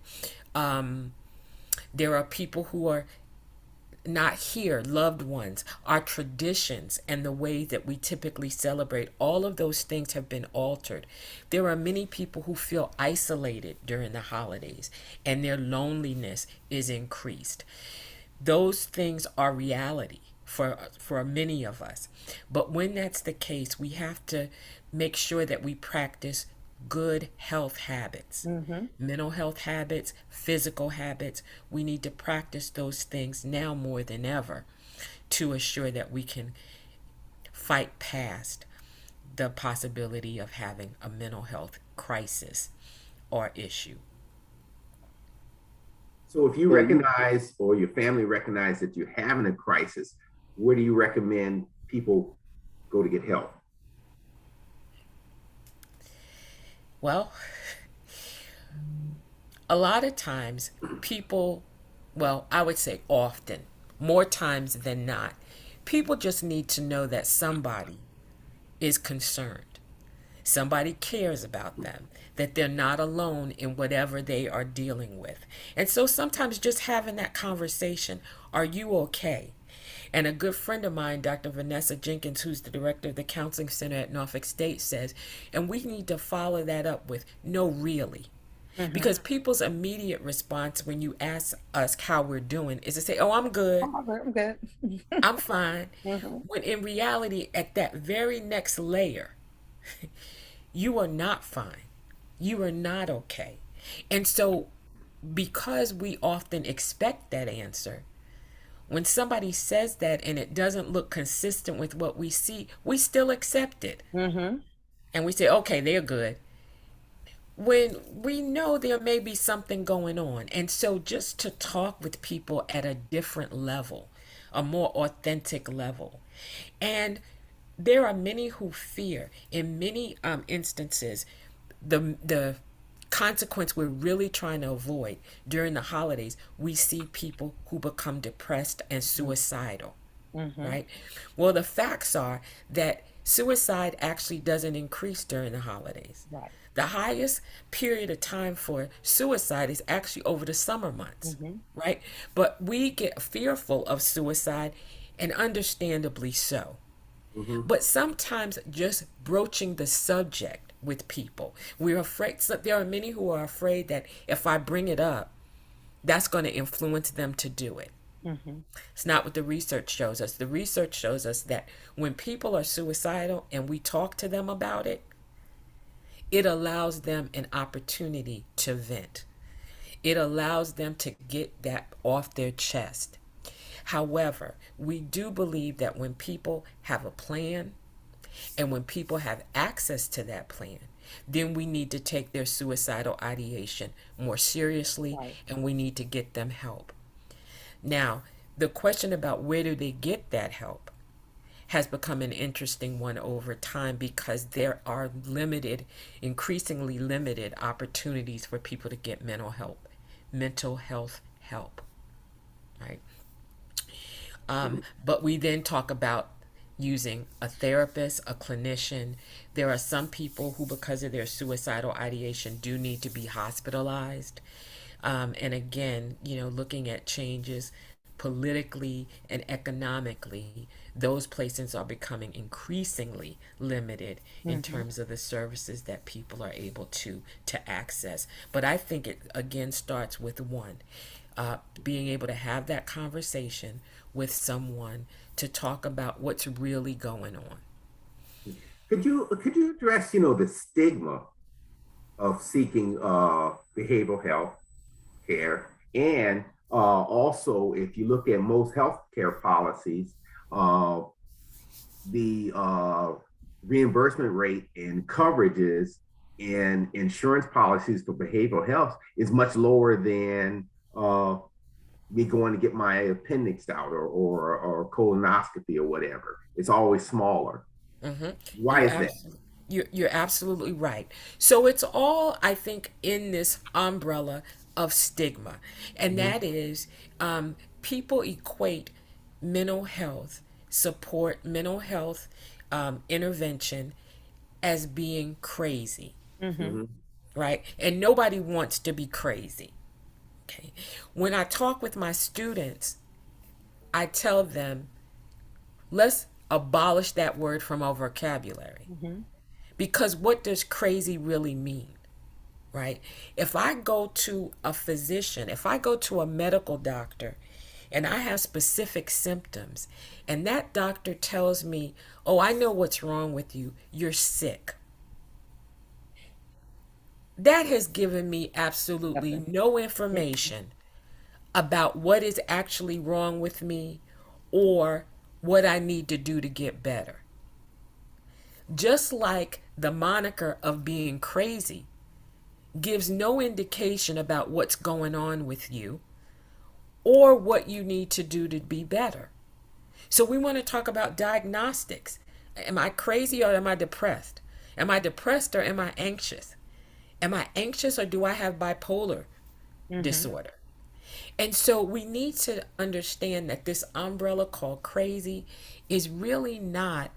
There are people who are not here, loved ones, our traditions and the way that we typically celebrate, all of those things have been altered. There are many people who feel isolated during the holidays and their loneliness is increased. Those things are reality for many of us. But when that's the case, we have to make sure that we practice good health habits, mental health habits, physical habits. We need to practice those things now more than ever to assure that we can fight past the possibility of having a mental health crisis or issue. So if you recognize or your family recognize that you're having a crisis, where do you recommend people go to get help? Well, a lot of times people, well, I would say often, more times than not, people just need to know that somebody is concerned. Somebody cares about them, that they're not alone in whatever they are dealing with. And so sometimes just having that conversation, are you okay? And a good friend of mine, Dr. Vanessa Jenkins, who's the director of the Counseling Center at Norfolk State, says, and we need to follow that up with, no, really. Because people's immediate response when you ask us how we're doing is to say, oh, I'm good. I'm good. I'm fine. When in reality, at that very next layer, you are not fine. You are not okay. And so because we often expect that answer, when somebody says that and it doesn't look consistent with what we see, we still accept it. And we say, okay, they're good. When we know there may be something going on. And so just to talk with people at a different level, a more authentic level. And there are many who fear, in many instances, the consequence we're really trying to avoid during the holidays, we see people who become depressed and suicidal, right? Well, the facts are that suicide actually doesn't increase during the holidays. Right. The highest period of time for suicide is actually over the summer months, right? But we get fearful of suicide, and understandably so. But sometimes just broaching the subject with people, we're afraid. So there are many who are afraid that if I bring it up, that's going to influence them to do it. It's not what the research shows us. The research shows us that when people are suicidal and we talk to them about it, it allows them an opportunity to vent. It allows them to get that off their chest. However, we do believe that when people have a plan and when people have access to that plan, then we need to take their suicidal ideation more seriously, and we need to get them help. Now, the question about where do they get that help has become an interesting one over time, because there are limited, increasingly limited opportunities for people to get mental mental health help, right? But we then talk about using a therapist, a clinician. There are some people who, because of their suicidal ideation, do need to be hospitalized. And again, looking at changes politically and economically, those places are becoming increasingly limited in Mm-hmm. terms of the services that people are able to access. But I think it again starts with one, being able to have that conversation with someone to talk about what's really going on. Could you address the stigma of seeking behavioral health care, and also if you look at most healthcare policies, uh, the reimbursement rate and coverages in insurance policies for behavioral health is much lower than me going to get my appendix out, or colonoscopy or whatever. It's always smaller. Mm-hmm. Why You're is that? absolutely you're absolutely right. So it's all, I think, in this umbrella of stigma, and Mm-hmm. that is, people equate mental health support, mental health intervention as being crazy, Mm-hmm. Mm-hmm. right? And nobody wants to be crazy. Okay. When I talk with my students, I tell them, let's abolish that word from our vocabulary. Mm-hmm. Because what does crazy really mean, right? If I go to a physician, if I go to a medical doctor and I have specific symptoms, and that doctor tells me, oh, I know what's wrong with you, you're sick. That has given me absolutely Nothing. no information about what is actually wrong with me or what I need to do to get better. Just like the moniker of being crazy gives no indication about what's going on with you or what you need to do to be better. So we want to talk about diagnostics. Am I crazy or am I depressed? Am I depressed or am I anxious? Am I anxious or do I have bipolar Mm-hmm. disorder? And so we need to understand that this umbrella called crazy is really not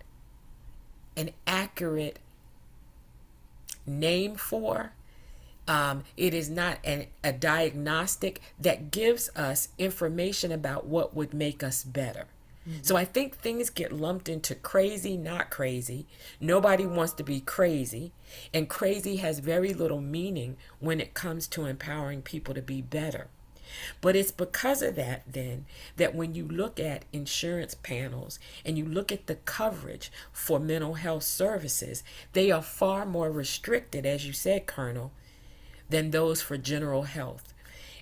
an accurate name for. It is not a diagnostic that gives us information about what would make us better. Mm-hmm. So I think things get lumped into crazy, not crazy. Nobody wants to be crazy. And crazy has very little meaning when it comes to empowering people to be better. But it's because of that, then, that when you look at insurance panels and you look at the coverage for mental health services, they are far more restricted, as you said, Colonel, than those for general health.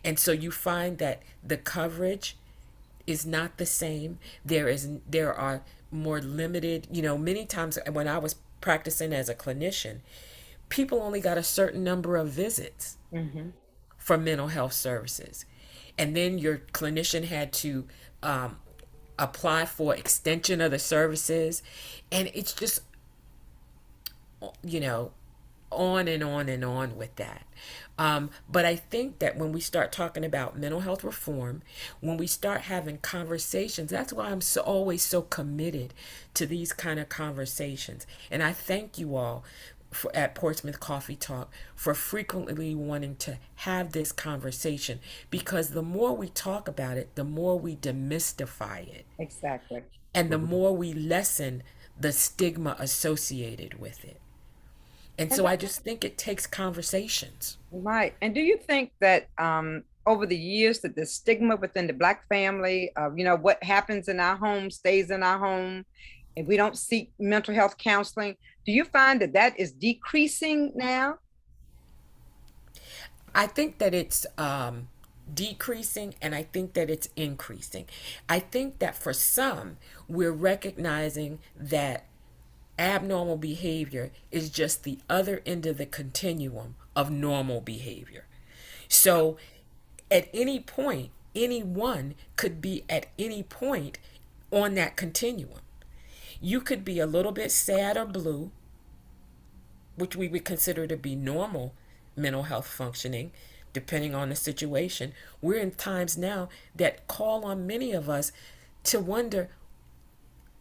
And so you find that the coverage is not the same. There are more limited, many times when I was practicing as a clinician, people only got a certain number of visits Mm-hmm. for mental health services. And then your clinician had to apply for extension of the services. And it's just, you know, on and on and on with that. But I think that when we start talking about mental health reform, when we start having conversations, that's why I'm always so committed to these kind of conversations. And I thank you all at Portsmouth Coffee Talk for frequently wanting to have this conversation, because the more we talk about it, the more we demystify it, Exactly. and the Mm-hmm. more we lessen the stigma associated with it. And And so I just think it takes conversations. right. And do you think that over the years that the stigma within the Black family, what happens in our home stays in our home, and we don't seek mental health counseling, do you find that that is decreasing now? I think that it's decreasing, and I think that it's increasing. I think that for some, we're recognizing that abnormal behavior is just the other end of the continuum of normal behavior. So at any point, anyone could be at any point on that continuum. You could be a little bit sad or blue, which we would consider to be normal mental health functioning, depending on the situation. We're in times now that call on many of us to wonder,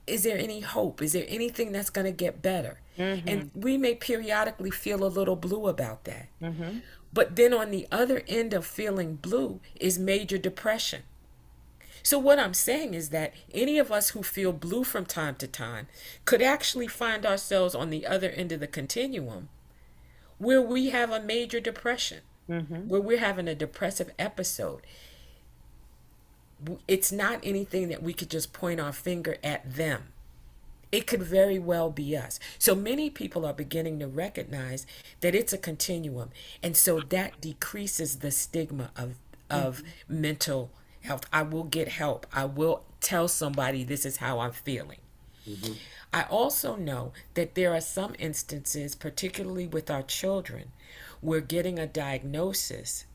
is there any hope? Is there anything that's going to get better? Mm-hmm. And we may periodically feel a little blue about that. Mm-hmm. But then on the other end of feeling blue is major depression. So what I'm saying is that any of us who feel blue from time to time could actually find ourselves on the other end of the continuum where we have a major depression, Mm-hmm. where we're having a depressive episode. It's not anything that we could just point our finger at them. It could very well be us. So many people are beginning to recognize that it's a continuum. And so that decreases the stigma of mental health. I will get help. I will tell somebody this is how I'm feeling. Mm-hmm. I also know that there are some instances, particularly with our children, where getting a diagnosis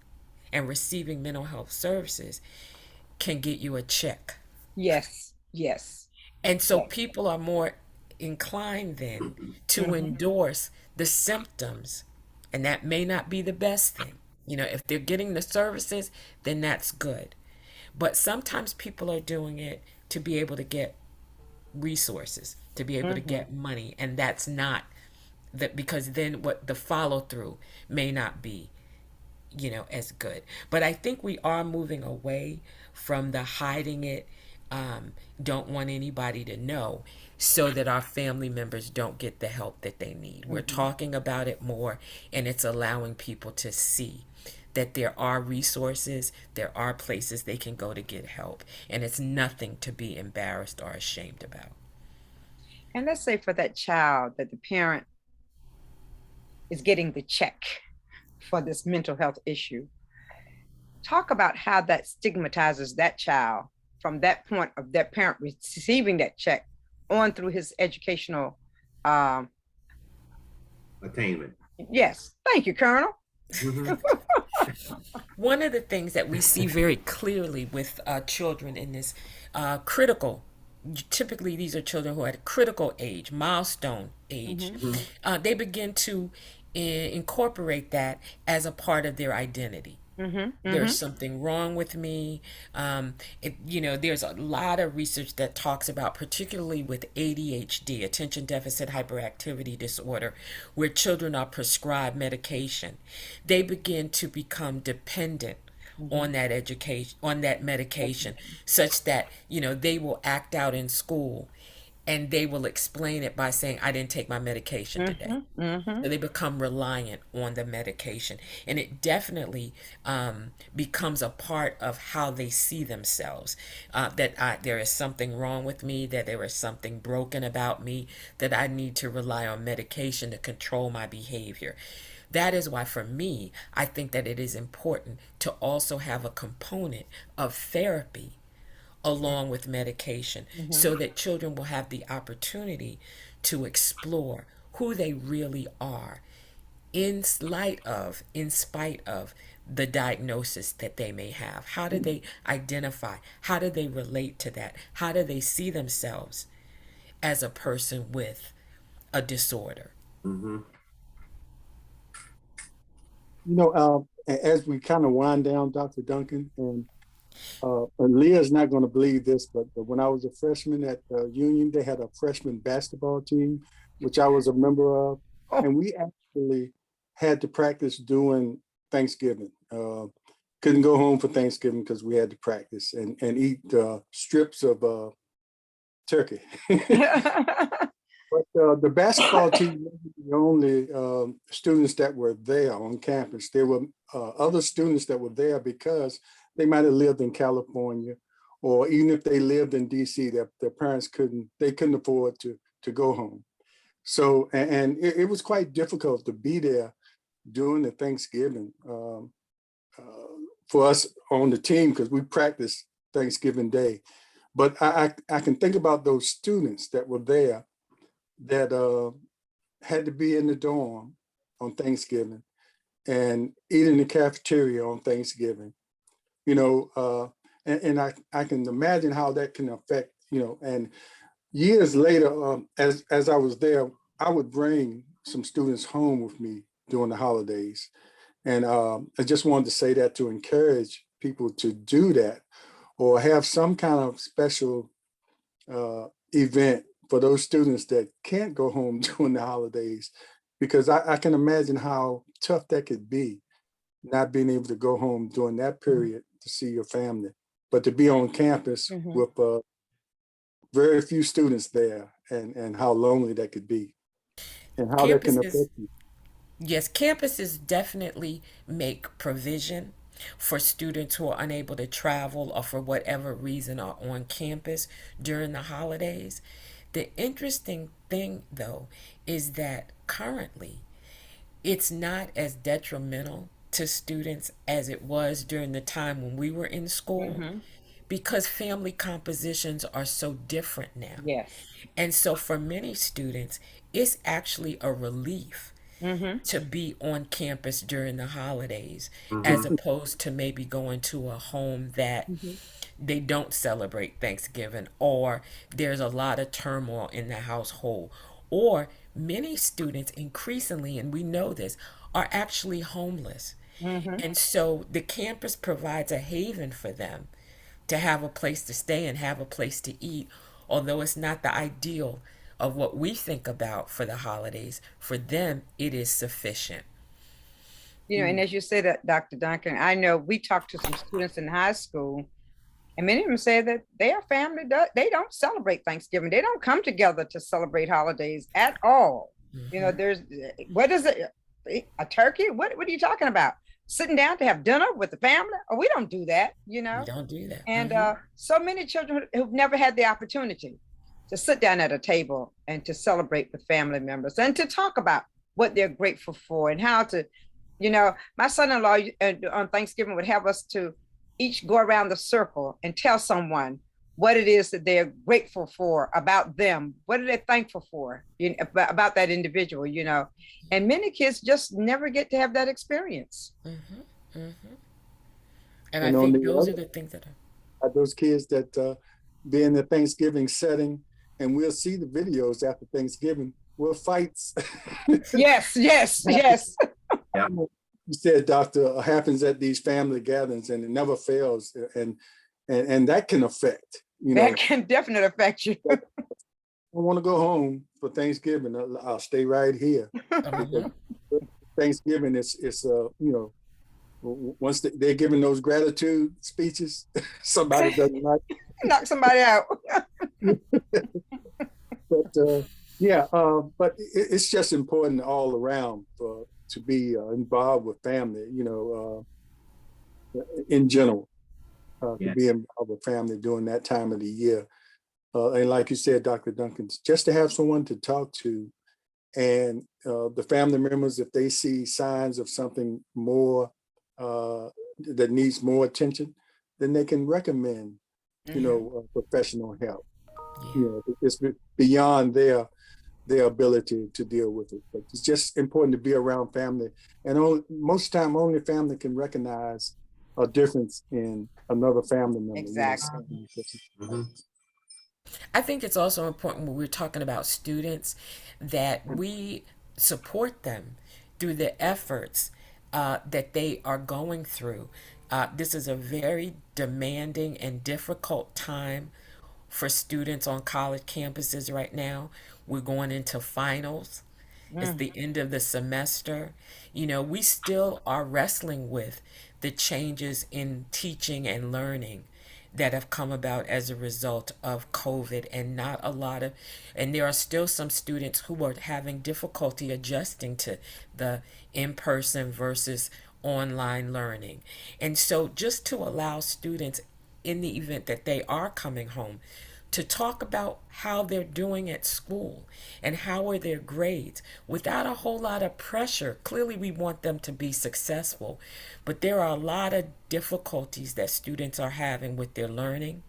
and receiving mental health services can get you a check. Yes. Yes. And so people are more inclined then to Mm-hmm. endorse the symptoms, and that may not be the best thing. You know, if they're getting the services, then that's good. But sometimes people are doing it to be able to get resources, to be able to Mm-hmm. get money, and that's not that, because then what the follow through may not be, you know, as good. But I think we are moving away from the hiding it, don't want anybody to know, so that our family members don't get the help that they need. We're Mm-hmm. talking about it more, and it's allowing people to see that there are resources, there are places they can go to get help, and it's nothing to be embarrassed or ashamed about. And let's say for that child that the parent is getting the check for this mental health issue, talk about how that stigmatizes that child from that point of that parent receiving that check on through his educational. Um, Attainment. yes, thank you, Colonel. Mm-hmm. One of the things that we see very clearly with children in this critical, typically these are children who are at a critical age, milestone age, Mm-hmm. Mm-hmm. they begin to incorporate that as a part of their identity. Mm-hmm. Mm-hmm. There's something wrong with me. You know, there's a lot of research that talks about, particularly with ADHD, attention deficit hyperactivity disorder, where children are prescribed medication. They begin to become dependent Mm-hmm. on that education, on that medication, such that, you know, they will act out in school and they will explain it by saying, I didn't take my medication today. Mm-hmm. Mm-hmm. So they become reliant on the medication, and it definitely becomes a part of how they see themselves. There is something wrong with me, that there is something broken about me, that I need to rely on medication to control my behavior. That is why, for me, I think that it is important to also have a component of therapy along with medication, Mm-hmm. so that children will have the opportunity to explore who they really are, in spite of the diagnosis that they may have. How do they identify? How do they relate to that? How do they see themselves as a person with a disorder? Mm-hmm. As we kind of wind down, Dr. Duncan, and Leah's not going to believe this, but when I was a freshman at Union, they had a freshman basketball team, which I was a member of, Oh. and we actually had to practice doing Thanksgiving. Couldn't go home for Thanksgiving because we had to practice and eat strips of turkey. But the basketball team wasn't the only students that were there on campus. There were other students that were there because they might have lived in California, or even if they lived in DC, their parents couldn't afford to go home. So, and it was quite difficult to be there during the Thanksgiving for us on the team, because we practiced Thanksgiving Day. But I can think about those students that were there that had to be in the dorm on Thanksgiving and eat in the cafeteria on Thanksgiving, and I can imagine how that can affect, and years later, as I was there, I would bring some students home with me during the holidays. And I just wanted to say that to encourage people to do that, or have some kind of special event for those students that can't go home during the holidays, because I can imagine how tough that could be, not being able to go home during that period to see your family, but to be on campus with very few students there, and how lonely that could be, and how that can Campuses, affect you. yes, campuses definitely make provision for students who are unable to travel or for whatever reason are on campus during the holidays. The interesting thing, though, is that currently it's not as detrimental to students as it was during the time when we were in school, because family compositions are so different now. Yes. And so for many students, it's actually a relief Mm-hmm. to be on campus during the holidays, as Mhm. opposed to maybe going to a home that Mm-hmm. they don't celebrate Thanksgiving, or there's a lot of turmoil in the household, or many students increasingly, and we know this, are actually homeless. Mm-hmm. And so the campus provides a haven for them to have a place to stay and have a place to eat, although it's not the ideal of what we think about for the holidays. For them, it is sufficient. And as you say that, Dr. Duncan, I know we talked to some students in high school, and many of them say that their family they don't celebrate Thanksgiving. They don't come together to celebrate holidays at all. Mm-hmm. There's what is it? A turkey? What are you talking about? Sitting down to have dinner with the family? Oh, we don't do that. We don't do that. And Mm-hmm. so many children who've never had the opportunity to sit down at a table and to celebrate with family members and to talk about what they're grateful for, and how to, my son-in-law on Thanksgiving would have us to each go around the circle and tell someone what it is that they're grateful for about them. What are they thankful for about that individual, and many kids just never get to have that experience. Mm-hmm. Mm-hmm. And I And on think the those are other, the things that are. those kids that be in the Thanksgiving setting, and we'll see the videos after Thanksgiving, will fights. Yes, yes, yes. Yeah. You said, Doctor, happens at these family gatherings, and it never fails, and that can affect. That can definitely affect you. I want to go home for Thanksgiving. I'll stay right here. Mm-hmm. Thanksgiving is once they're giving those gratitude speeches, somebody doesn't like. Knock somebody out. But but it's just important all around to be involved with family, in general, to be involved with family during that time of the year. And like you said, Dr. Duncan, just to have someone to talk to, and the family members, if they see signs of something more that needs more attention, then they can recommend, professional help. Yeah. It's beyond their ability to deal with it. But it's just important to be around family. And most time, only family can recognize a difference in another family member. Exactly. Mhm. I think it's also important when we're talking about students that we support them through the efforts that they are going through. This is a very demanding and difficult time for students on college campuses right now. We're going into finals. It's the end of the semester. We still are wrestling with the changes in teaching and learning that have come about as a result of COVID, and there are still some students who are having difficulty adjusting to the in-person versus online learning. And so just to allow students, in the event that they are coming home, to talk about how they're doing at school and how are their grades without a whole lot of pressure. Clearly, we want them to be successful, but there are a lot of difficulties that students are having with their learning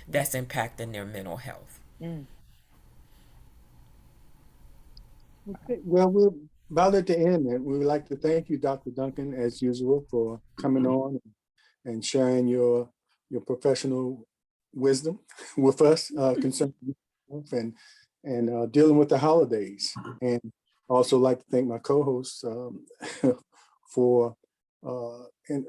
that's impacting their mental health. Okay, well, we're about at the end, and we would like to thank you, Dr. Duncan, as usual, for coming on and sharing your professional wisdom with us concerning health and dealing with the holidays. And also like to thank my co-hosts for and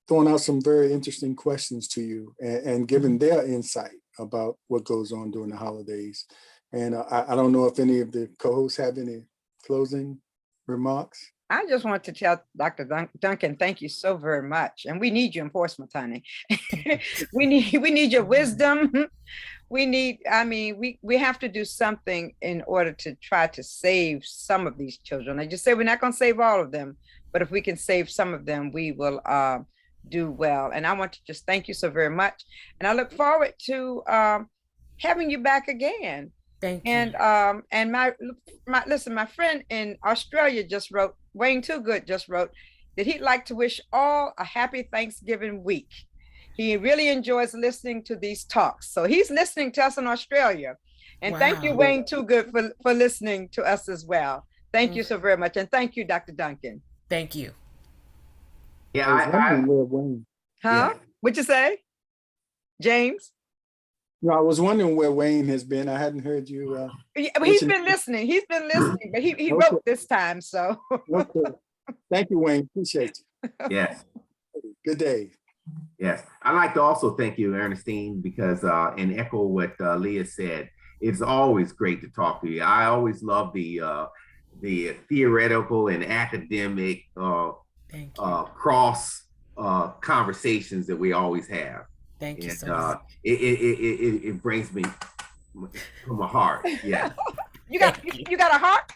throwing out some very interesting questions to you and giving their insight about what goes on during the holidays. And I don't know if any of the co-hosts have any closing remarks. I just want to tell Dr. Duncan, thank you so very much. And we need your enforcement, honey. we need your wisdom. We have to do something in order to try to save some of these children. I just say we're not going to save all of them, but if we can save some of them, we will do well. And I want to just thank you so very much. And I look forward to having you back again. Thank you. And my friend in Australia just wrote, Wayne Toogood just wrote that he'd like to wish all a happy Thanksgiving week. He really enjoys listening to these talks. So he's listening to us in Australia. And thank you, Wayne Toogood, for listening to us as well. Thank you so very much. And thank you, Dr. Duncan. Thank you. Yeah, Huh? What'd you say? James? No, I was wondering where Wayne has been. I hadn't heard you. He's been listening. He's been listening, but he Okay. wrote this time. So Okay. Thank you, Wayne. Appreciate you. yes. Good day. Yes, I'd like to also thank you, Ernestine, because and echo what Leah said. It's always great to talk to you. I always love the theoretical and academic cross conversations that we always have. Thank you And so much. it brings me from my heart. Yeah. you got a heart?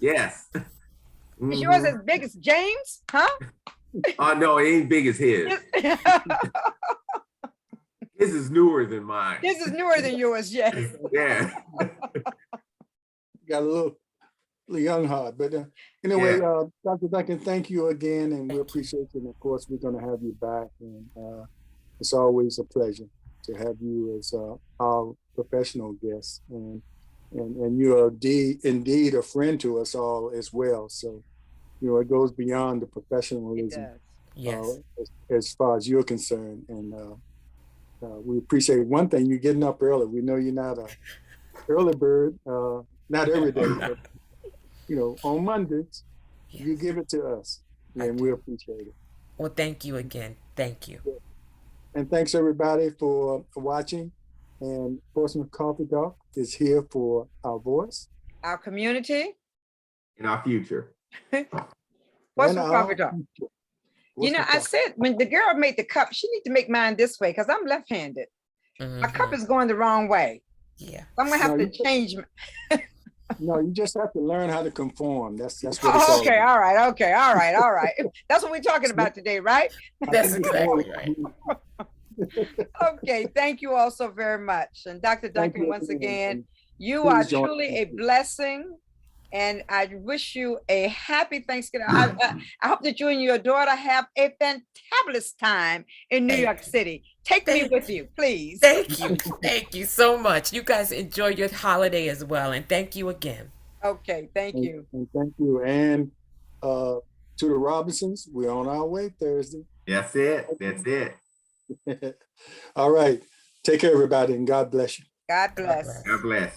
Yes. Is yours as big as James? Huh? Oh no, it ain't big as his. His is newer than mine. This is newer than yours, yes. Yeah. Got a little young heart, but anyway, Dr. Duncan, thank you again, and we appreciate you. And of course, we're going to have you back, and it's always a pleasure to have you as our professional guest, and you are indeed a friend to us all as well. So, it goes beyond the professionalism. Yes. As far as you're concerned, and we appreciate one thing: you're getting up early. We know you're not a early bird, not every day, but on Mondays, you give it to us, and we appreciate it. Well, thank you again. Thank you. And thanks everybody for watching. And Portsmouth Coffee Talk is here for our voice, Our community. In our future. Portsmouth Coffee Talk. I said when the girl made the cup, she needs to make mine this way because I'm left-handed. Mm-hmm. My cup is going the wrong way. Yeah. I'm gonna have to change. No, you just have to learn how to conform. That's what it's all Okay, about. all right. That's what we're talking about today, right? That's exactly right. Okay, thank you all so very much. And Dr. Duncan, once again, you are truly a blessing. And I wish you a happy Thanksgiving. I hope that you and your daughter have a fantabulous time in New York City. Take me with you, please. Thank you. Thank you so much. You guys enjoy your holiday as well. And thank you again. Okay, thank you. And thank you. And to the Robinsons, we're on our way Thursday. That's it. All right. Take care, everybody, and God bless you. God bless. God bless.